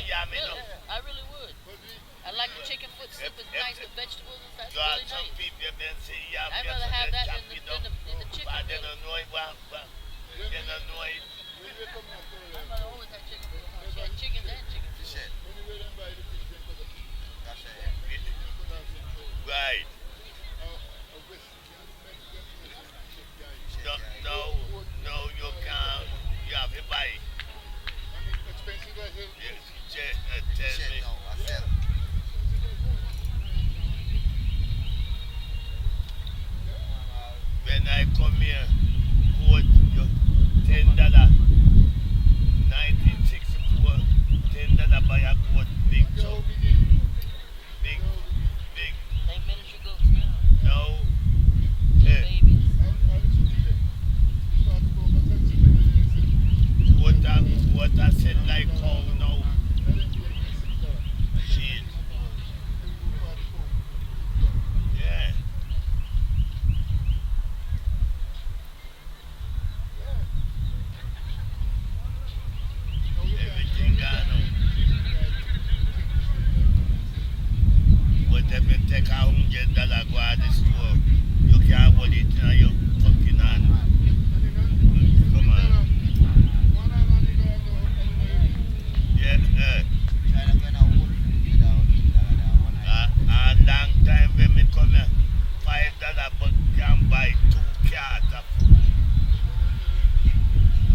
yam, you know. I really would. I like the chicken foot soup. It's nice with vegetables and stuff. It's You have really some nice. people that say yam, I'd yes, rather and have they that chop than it the, up. than the chicken But they foot. don't know it, they don't know it. I always had chicken foot. She had chickens and chicken foot. Right. No, no, no, you can't. You have to buy it. Yes, tell me. When I come here, quote you $10, 1964, $10 buy a quote big chunk, big, big. 10 minutes you go smell. No, eh, Babies. what I said like how now, shit, yeah. Everything gone now. But if you take $100 go at the store, you can't hold it in your fucking hand. Come on. Yeah, a long time when me come here, $5 but can buy 2 carts of food.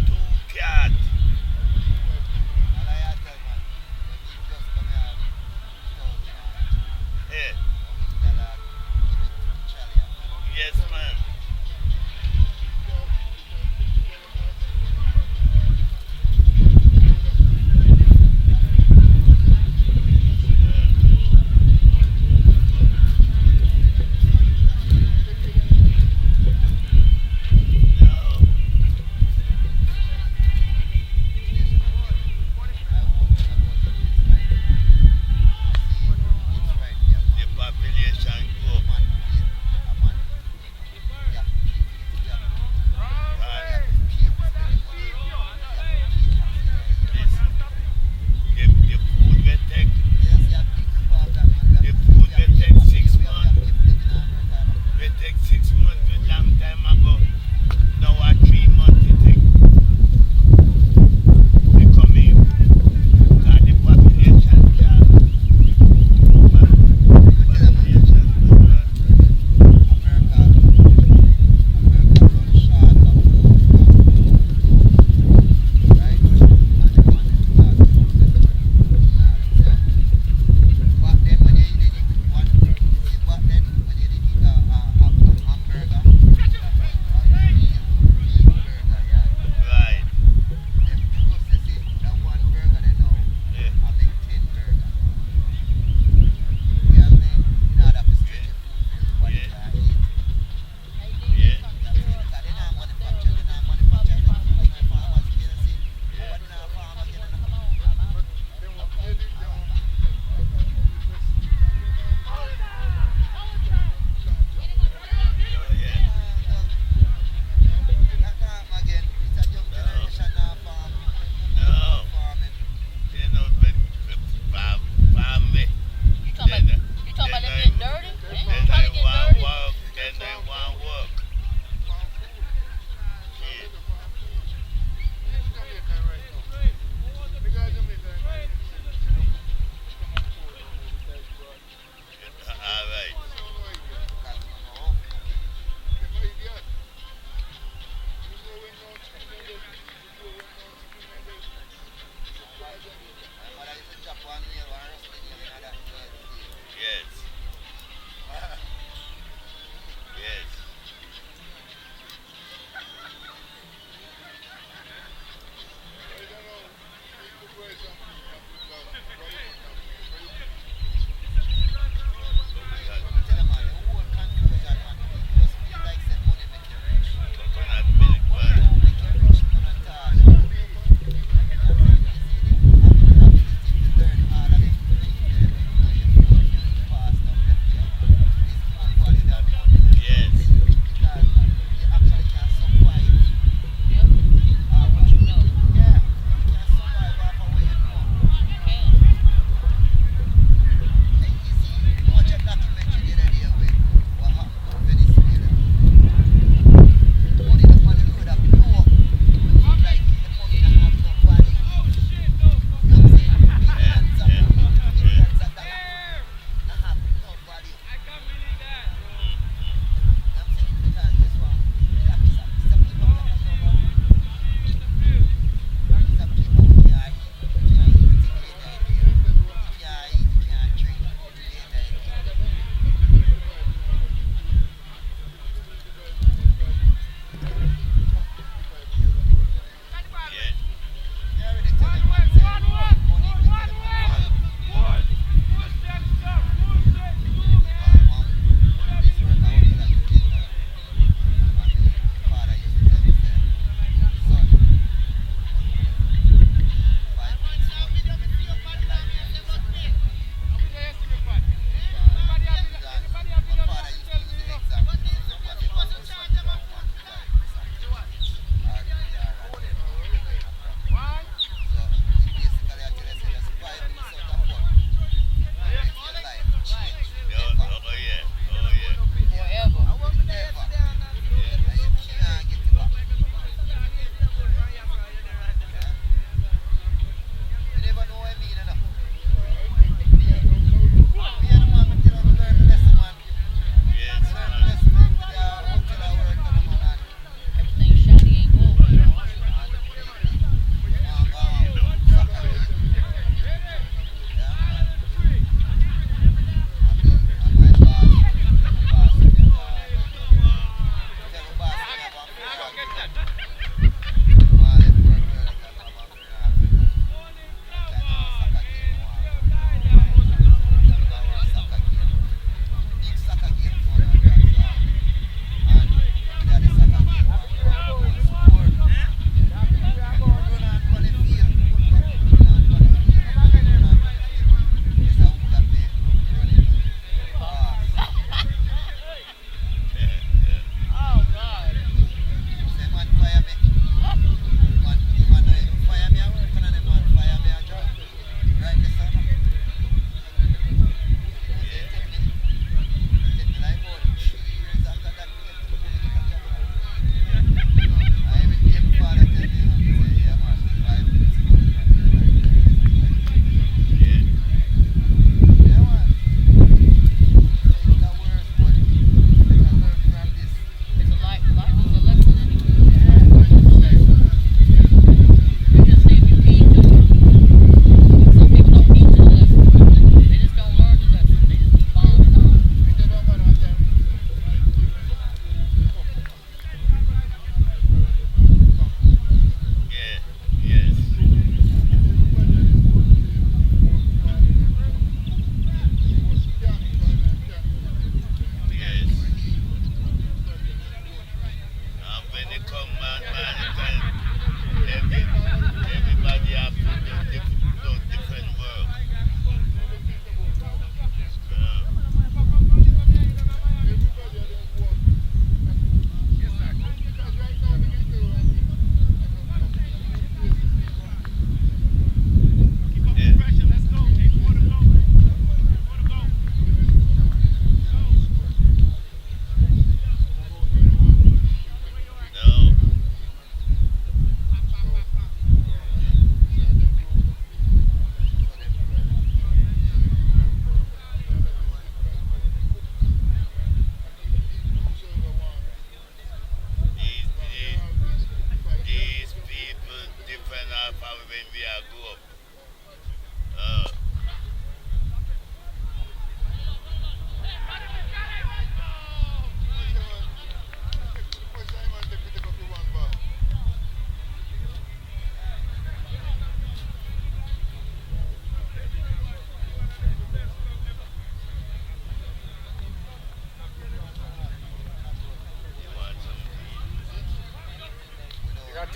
2 carts. Yeah. Yes, man.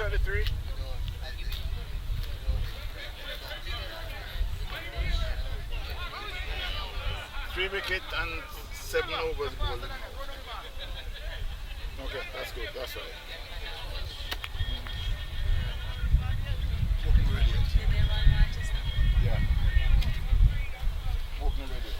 are the three? Three wicket and 7 overs bowling. Okay, that's good. That's right. Yeah. Open radio.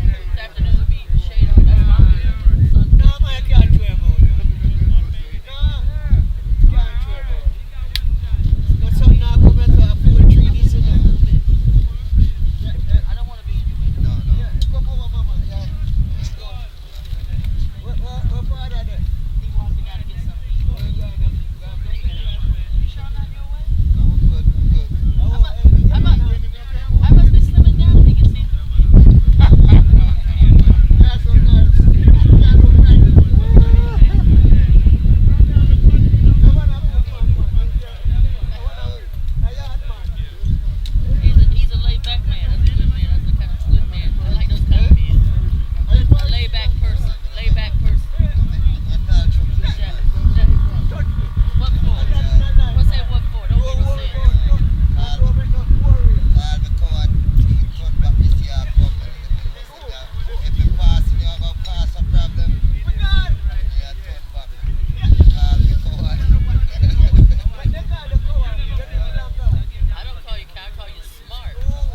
This afternoon would be shade on. That's fine. I don't want to be in your way. He wants to gotta get something to eat. You sure not your way? I must be slimming down if he can see. He's a laid back man. That's a good man. That's the kind of good man. I like those kind of men. A laid back person. Laid back person. What for? What's that what for? Don't even say it. I don't call you cow, I call you smart. You know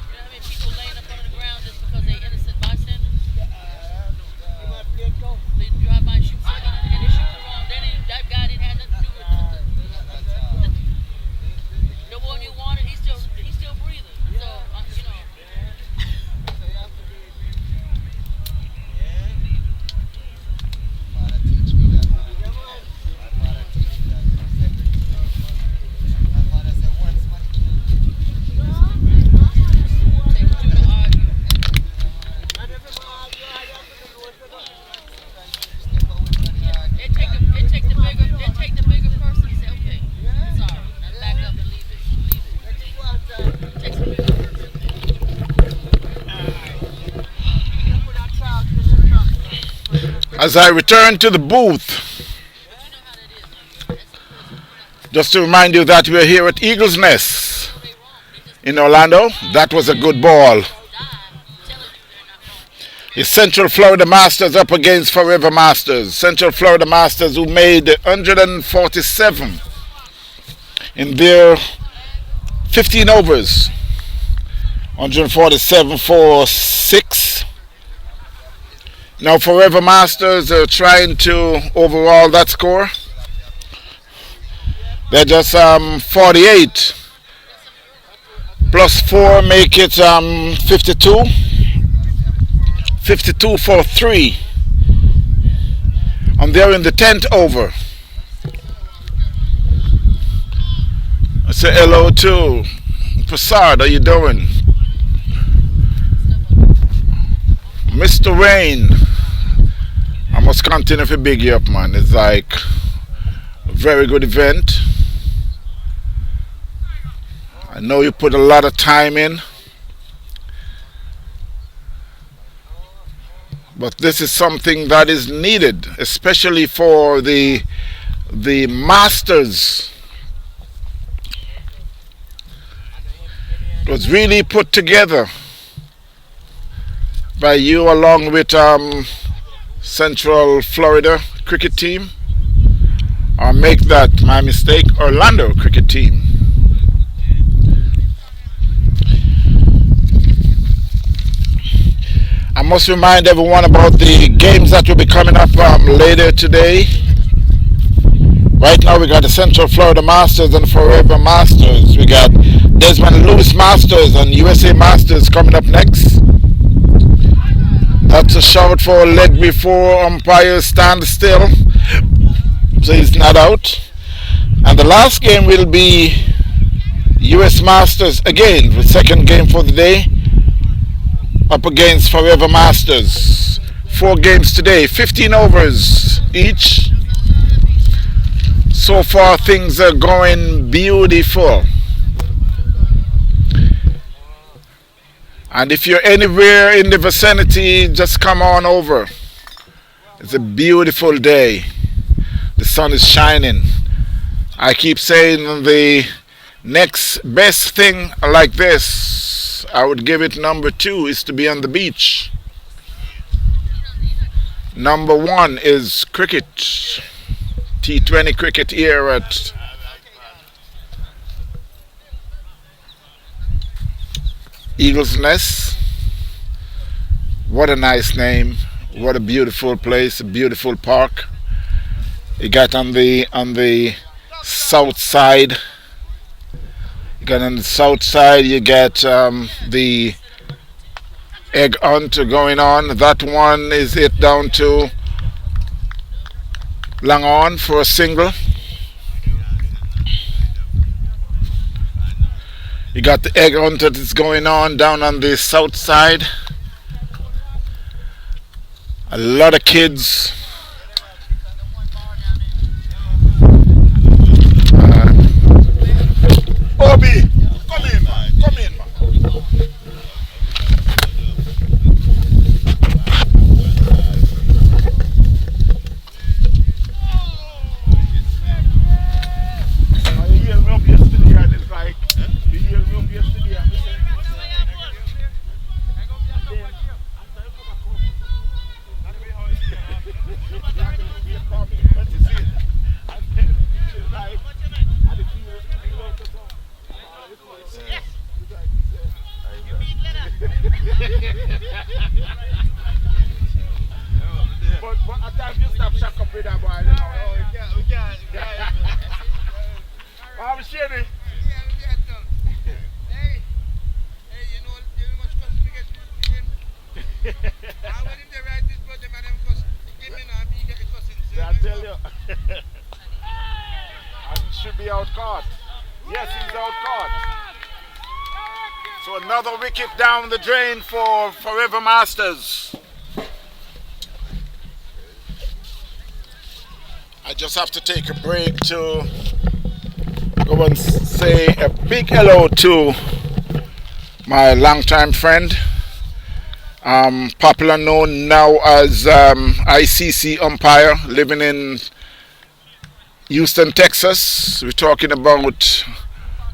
how many people laying up on the ground just because they're innocent bystanders? They drive by and shoot somebody and they shoot the wrong. That guy didn't have nothing to do with it. The one you wanted, he's still breathing. So, you know. Takes two to argue. It take the bigger person to say, okay, sorry, now back up and leave it. It takes the bigger person. As I return to the booth, But you know how that is. That's just to remind you that we're here at Eagles Nest they wrong. They just in Orlando. That was a good ball. die telling you they're not wrong. It's Central Florida Masters up against Forever Masters. Central Florida Masters, who made 147 in their 15 overs. 147 for 6. Now Forever Masters are trying to overall that score. They're just 48 plus 4 make it 52. 52 for 3. And they're in the 10th over. I say hello to Prasad. How you doing? Mr. Rain. I must continue to big you up, man. It's like a very good event. I know you put a lot of time in. But this is something that is needed, especially for the Masters. It was really put together by you along with Central Florida cricket team, or make that my mistake, Orlando cricket team. I must remind everyone about the games that will be coming up later today. Right now we got the Central Florida Masters and Forever Masters. We got Desmond Lewis Masters and USA Masters coming up next. That's a shout for leg before umpire stand still, so he's not out. And the last game will be US Masters again, the second game for the day, up against Forever Masters. 4 games today, 15 overs each. So far things are going beautiful. And if you're anywhere in the vicinity, just come on over. It's a beautiful day. The sun is shining. I keep saying the next best thing like this, I would give it number 2, is to be on the beach. Number 1 is cricket. T20 cricket here at Eagle's Nest. What a nice name. What a beautiful place, a beautiful park. You got on the south side. You got on the south side, you get the egg hunt going on. That one is it down to Langon for a single. You got the egg hunt that is going on down on the south side. A lot of kids. Bobby, come in, man. Come in, man. You healed me up yesterday, and it's like, you healed me up yesterday, and it's like, but at times you stop shock up with that boy, you know. Oh, we can't. I'm Shady. Hey, you know much cost to get him. I want him to write this project and them cost. Give me now, be get the cost. I tell you. And he should be out caught. Yes, he's out caught. So another wicket down the drain for Forever Masters. I just have to take a break to go and say a big hello to my longtime friend, popular known now as ICC umpire, living in Houston, Texas. We're talking about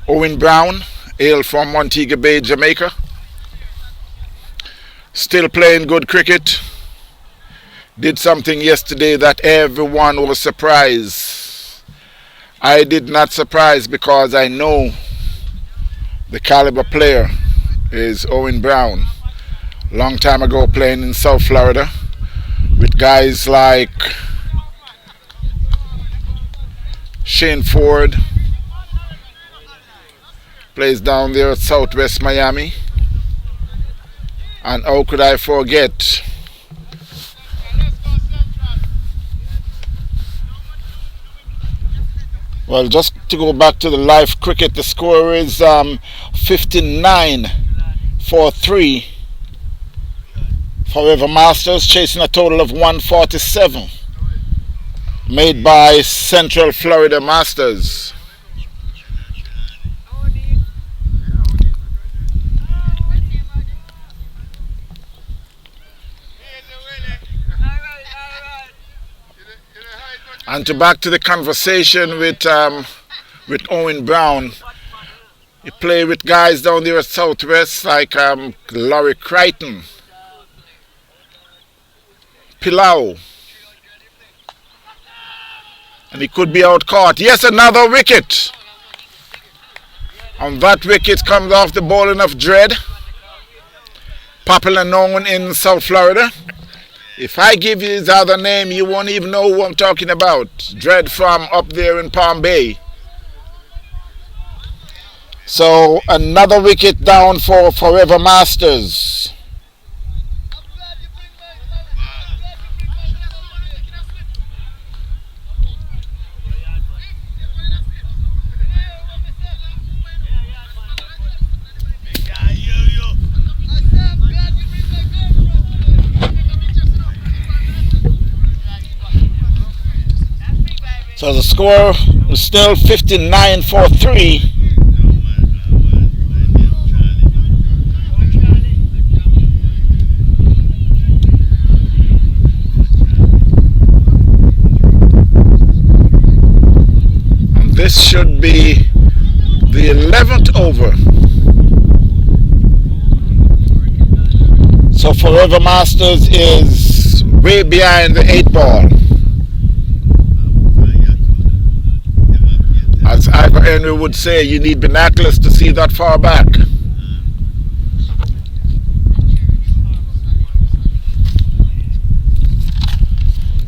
Owen Brown, hail from Montego Bay, Jamaica. Still playing good cricket. Did something yesterday that everyone was surprised. I did not surprise because I know the caliber player is Owen Brown. Long time ago playing in South Florida with guys like Shane Ford. Plays down there at Southwest Miami. And how could I forget well, just to go back to the live cricket, the score is 59-3. Forever Masters chasing a total of 147 made by Central Florida Masters. And back to the conversation with Owen Brown. He played with guys down there at Southwest like Laurie Crichton, Pilau, and he could be out caught. Yes, another wicket. And that wicket comes off the bowling of Dread, popular known in South Florida. If I give you his other name, you won't even know who I'm talking about. Dread from up there in Palm Bay. So another wicket down for Forever Masters. So the score is still 59-3. This should be the 11th over. So Forever Masters is way behind the 8 ball. As Ivor Henry would say, you need binoculars to see that far back.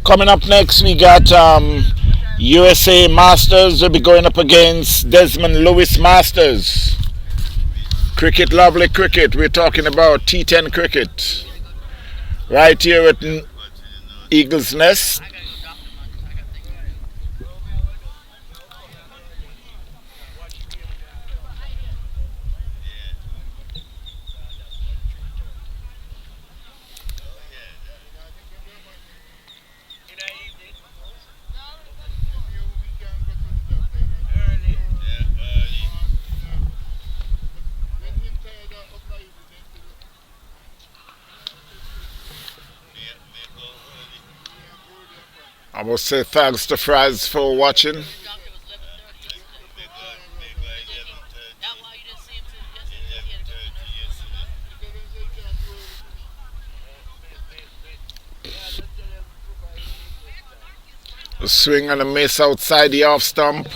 Coming up next, we got USA Masters will be going up against Desmond Lewis Masters. Cricket, lovely cricket. We're talking about T10 cricket. Right here at Eagle's Nest. I will say thanks to Fraz for watching. Doctor was 11:30 yesterday. That's why you didn't see him till yesterday. He had to go to the nurse. The swing and a miss outside the off stump.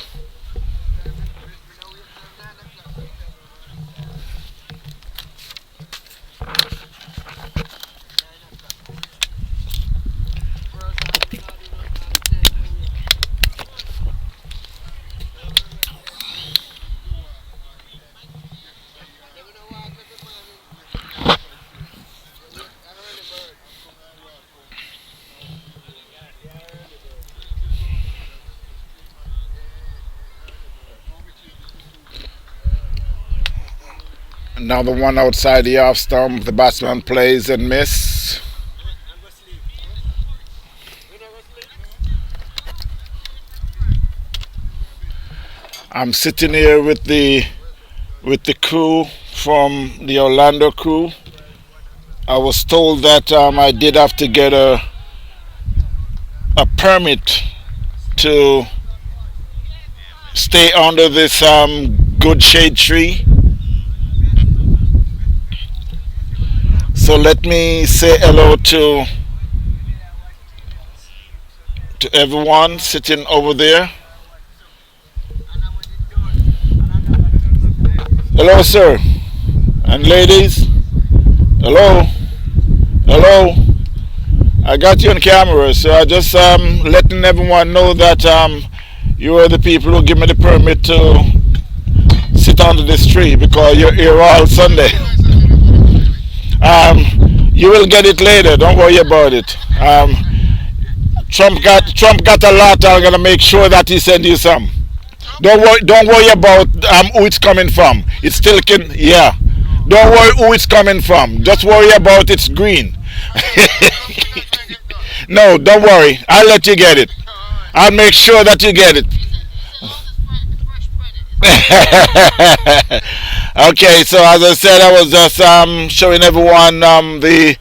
Another one outside the off stump. The batsman plays and miss. I'm sitting here with the crew from the Orlando crew. I was told that I did have to get a permit to stay under this good shade tree. So let me say hello to everyone sitting over there. Hello, sir, and ladies. Hello, hello. I got you on camera, so I just letting everyone know that you are the people who give me the permit to sit under this tree because you're here all Sunday. You will get it later. Don't worry about it. Trump got a lot. I'm gonna make sure that he send you some. Don't worry about who it's coming from. It still can. Yeah. Don't worry who it's coming from. Just worry about it's green. No, don't worry. I'll let you get it. I'll make sure that you get it. Okay, so as I said, I was just showing everyone the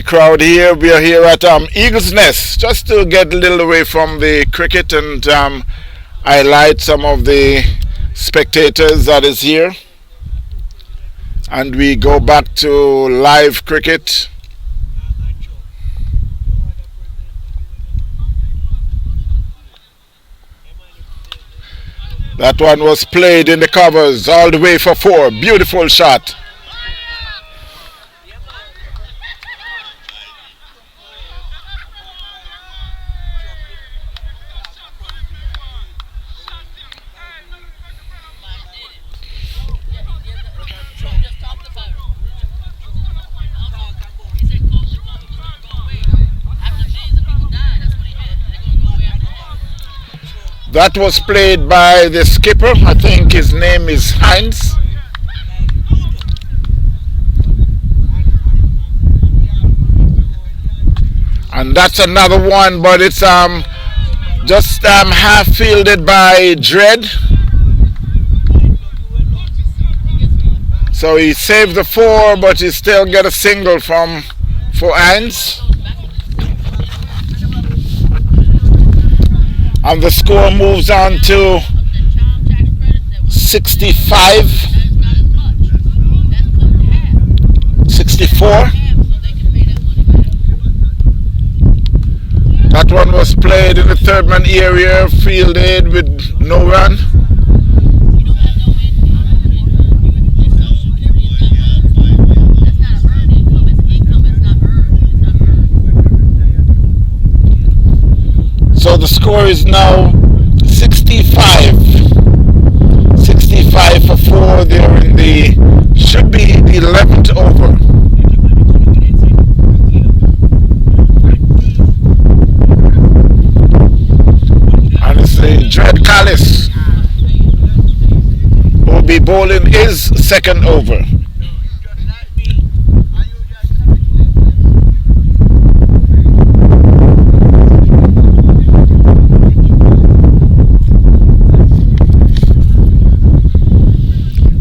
crowd here. We are here at Eagle's Nest, just to get a little away from the cricket and highlight some of the spectators that is here. And we go back to live cricket. That one was played in the covers all the way for 4. Beautiful shot. That was played by the skipper. I think his name is Heinz. And that's another one, but it's just half fielded by Dredd. So he saved the 4, but he still got a single for Heinz. And the score moves on to of the child tax credits that was 65, that's not as much. That's cut in half. 64. Half so they can pay that money back. That one was played in the third man area, fielded with no run. You don't have no income. It's Social Security is not that's not earned income. It's income. It's not earned. It's not earned. So the score is now 65. 65 for 4. They're in the, should be the 11th over. And it's the Dread Callis who will be bowling his second over.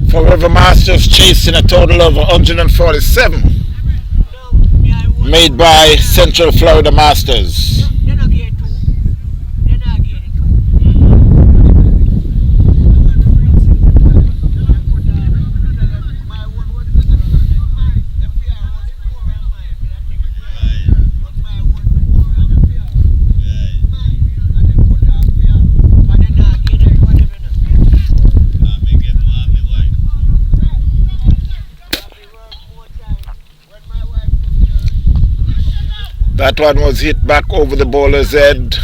Forever Masters chasing a total of 147 made by Central Florida Masters. That one was hit back over the bowler's head.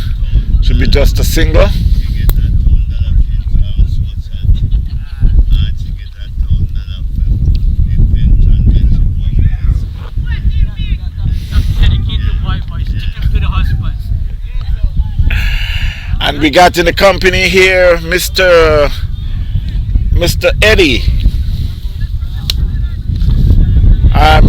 Should be just a single. And we got in the company here Mr. Eddie.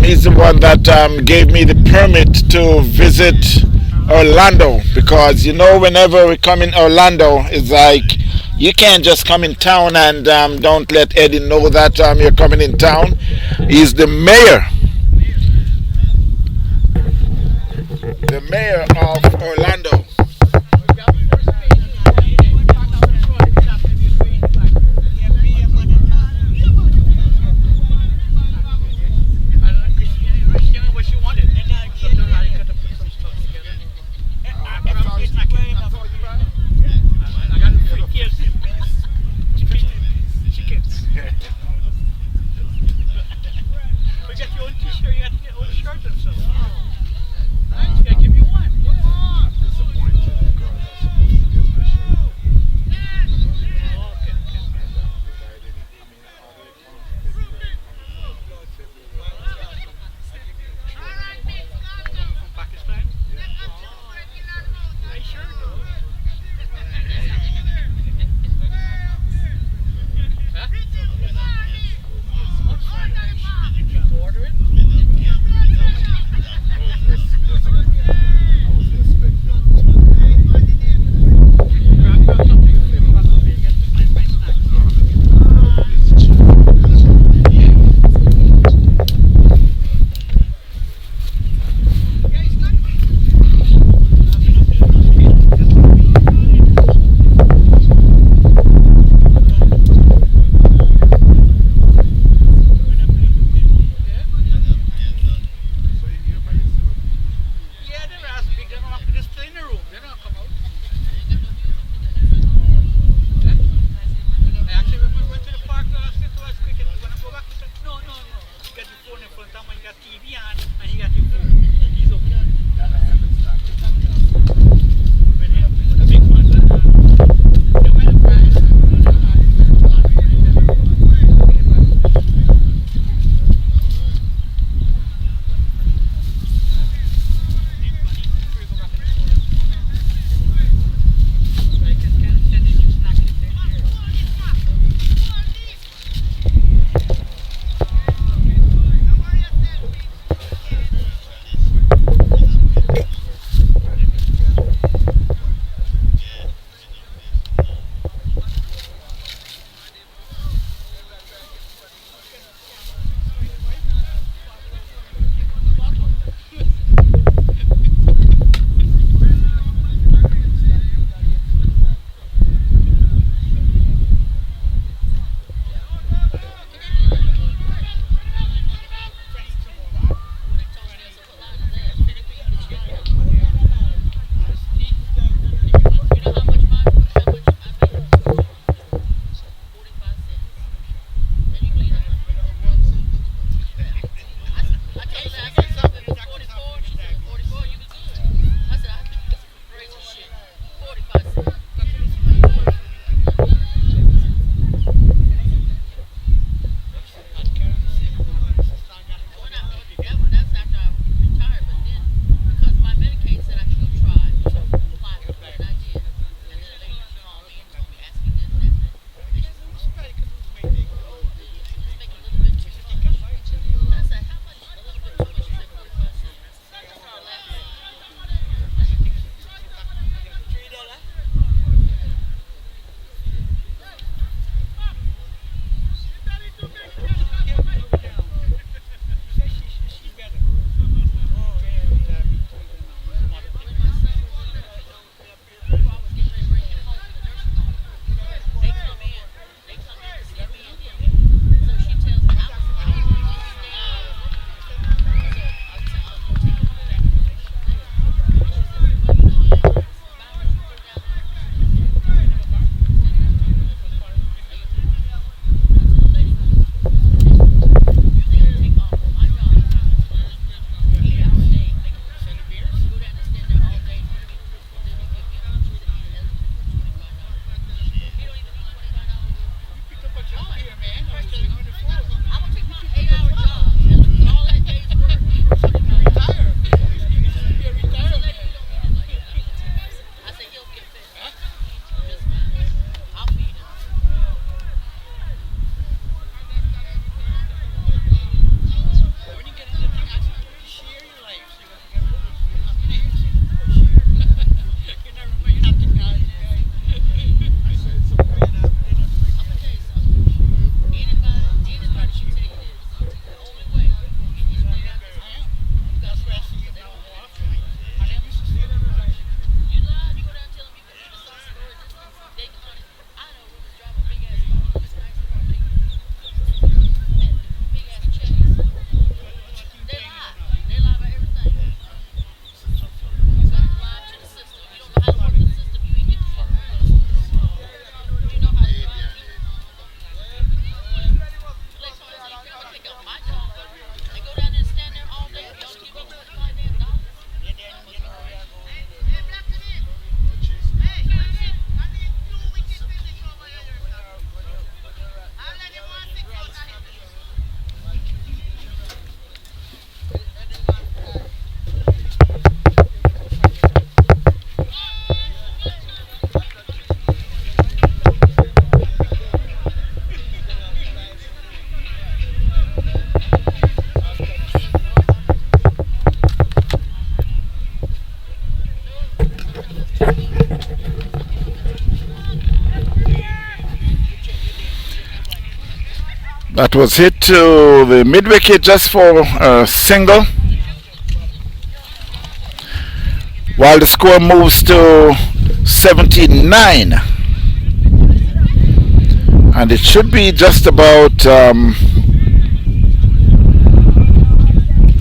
He's the one that gave me the permit to visit Orlando, because you know whenever we come in Orlando, it's like you can't just come in town and don't let Eddie know that you're coming in town. He's the mayor of Orlando. That was hit to the mid wicket just for a single. While the score moves to 79. And it should be just about,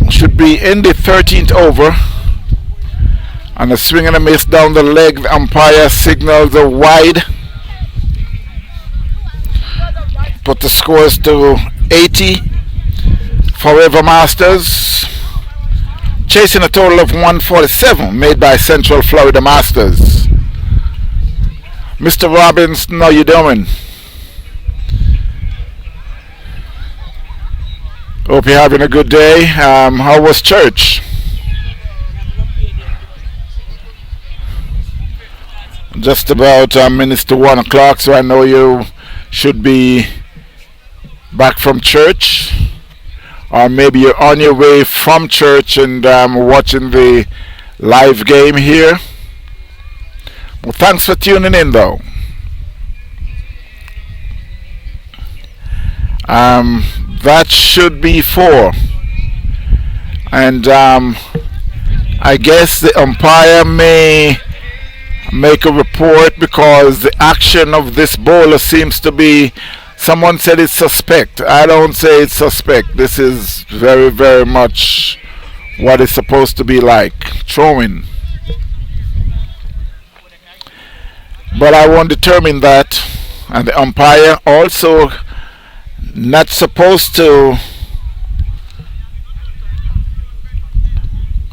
should be in the 13th over. And a swing and a miss down the leg. The umpire signals a wide. Put the scores to 80. Forever Masters. Chasing a total of 147 made by Central Florida Masters. Mr. Robbins, how you doing? Hope you're having a good day. How was church? Just about minutes to 1 o'clock, so I know you should be back from church. Or maybe you're on your way from church and watching the live game here. Well, thanks for tuning in, though. That should be 4. And I guess the umpire may make a report because the action of this bowler seems to be, someone said it's suspect. I don't say it's suspect. This is very, very much what it's supposed to be like. Throwing. But I won't determine that. And the umpire also not supposed to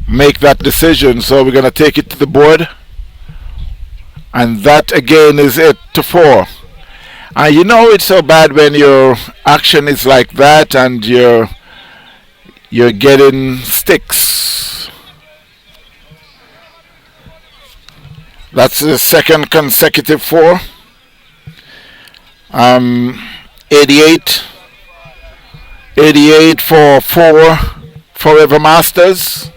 make that decision. So we're going to take it to the board. And that again is it to 4. And you know it's so bad when your action is like that and you're getting sticks. That's the second consecutive 4. 88 for 4 Forever Masters.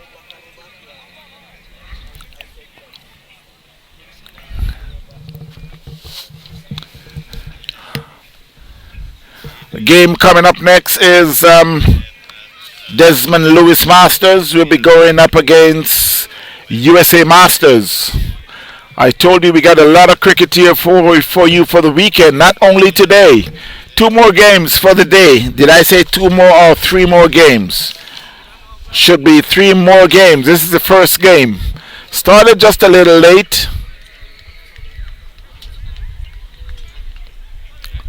The game coming up next is Desmond Lewis Masters. Will be going up against USA Masters. I told you we got a lot of cricket here for you for the weekend, not only today. 2 more games for the day. Did I say 2 more or 3 more games? Should be 3 more games. This is the first game. Started just a little late.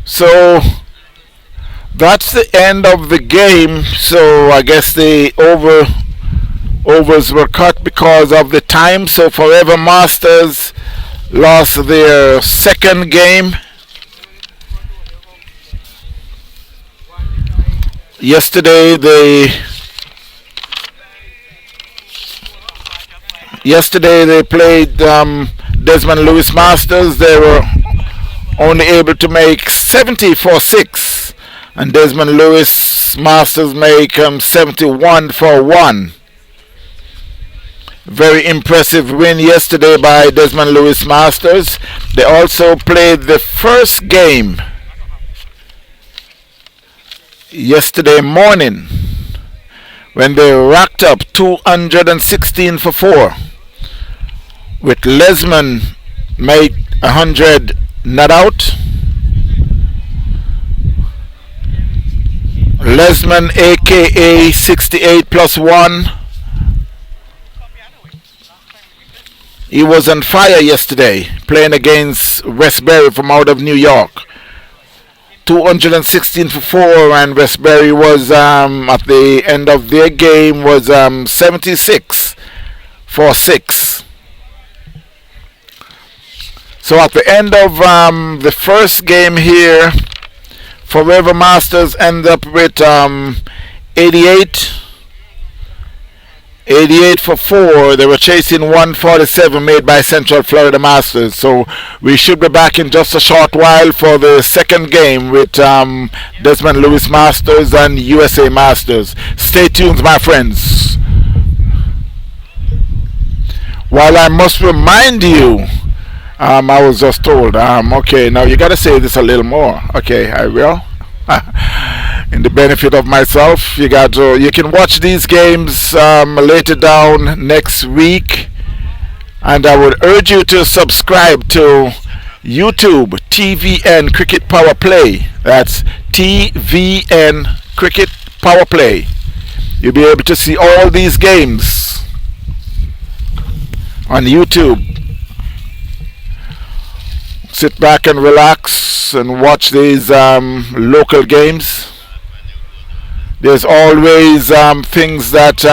So that's the end of the game. So I guess the overs were cut because of the time. So Forever Masters lost their second game. Yesterday they played Desmond Lewis Masters. They were only able to make 70 for 6. And Desmond Lewis Masters make 71 for 1. Very impressive win yesterday by Desmond Lewis Masters. They also played the first game yesterday morning when they racked up 216 for 4. With Lesman made 100 not out. Lesman aka 68 plus 1. He was on fire yesterday playing against Westbury from out of New York. 216 for 4, and Westbury was at the end of their game was 76 for 6. So at the end of the first game here, Forever Masters end up with 88 for 4. They were chasing 147 made by Central Florida Masters. So we should be back in just a short while for the second game with Desmond Lewis Masters and USA Masters. Stay tuned, my friends. While I must remind you, I was just told, okay, now you got to say this a little more. Okay, I will. in the benefit of myself. You can watch these games later down next week, and I would urge you to subscribe to YouTube TVN Cricket Power Play. That's TVN Cricket Power Play. You'll be able to see all these games on YouTube. Sit back and relax and watch these local games. There's always things that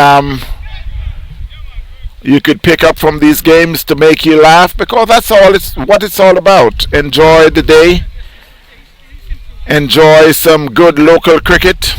you could pick up from these games to make you laugh, because that's what it's all about. Enjoy the day. Enjoy some good local cricket.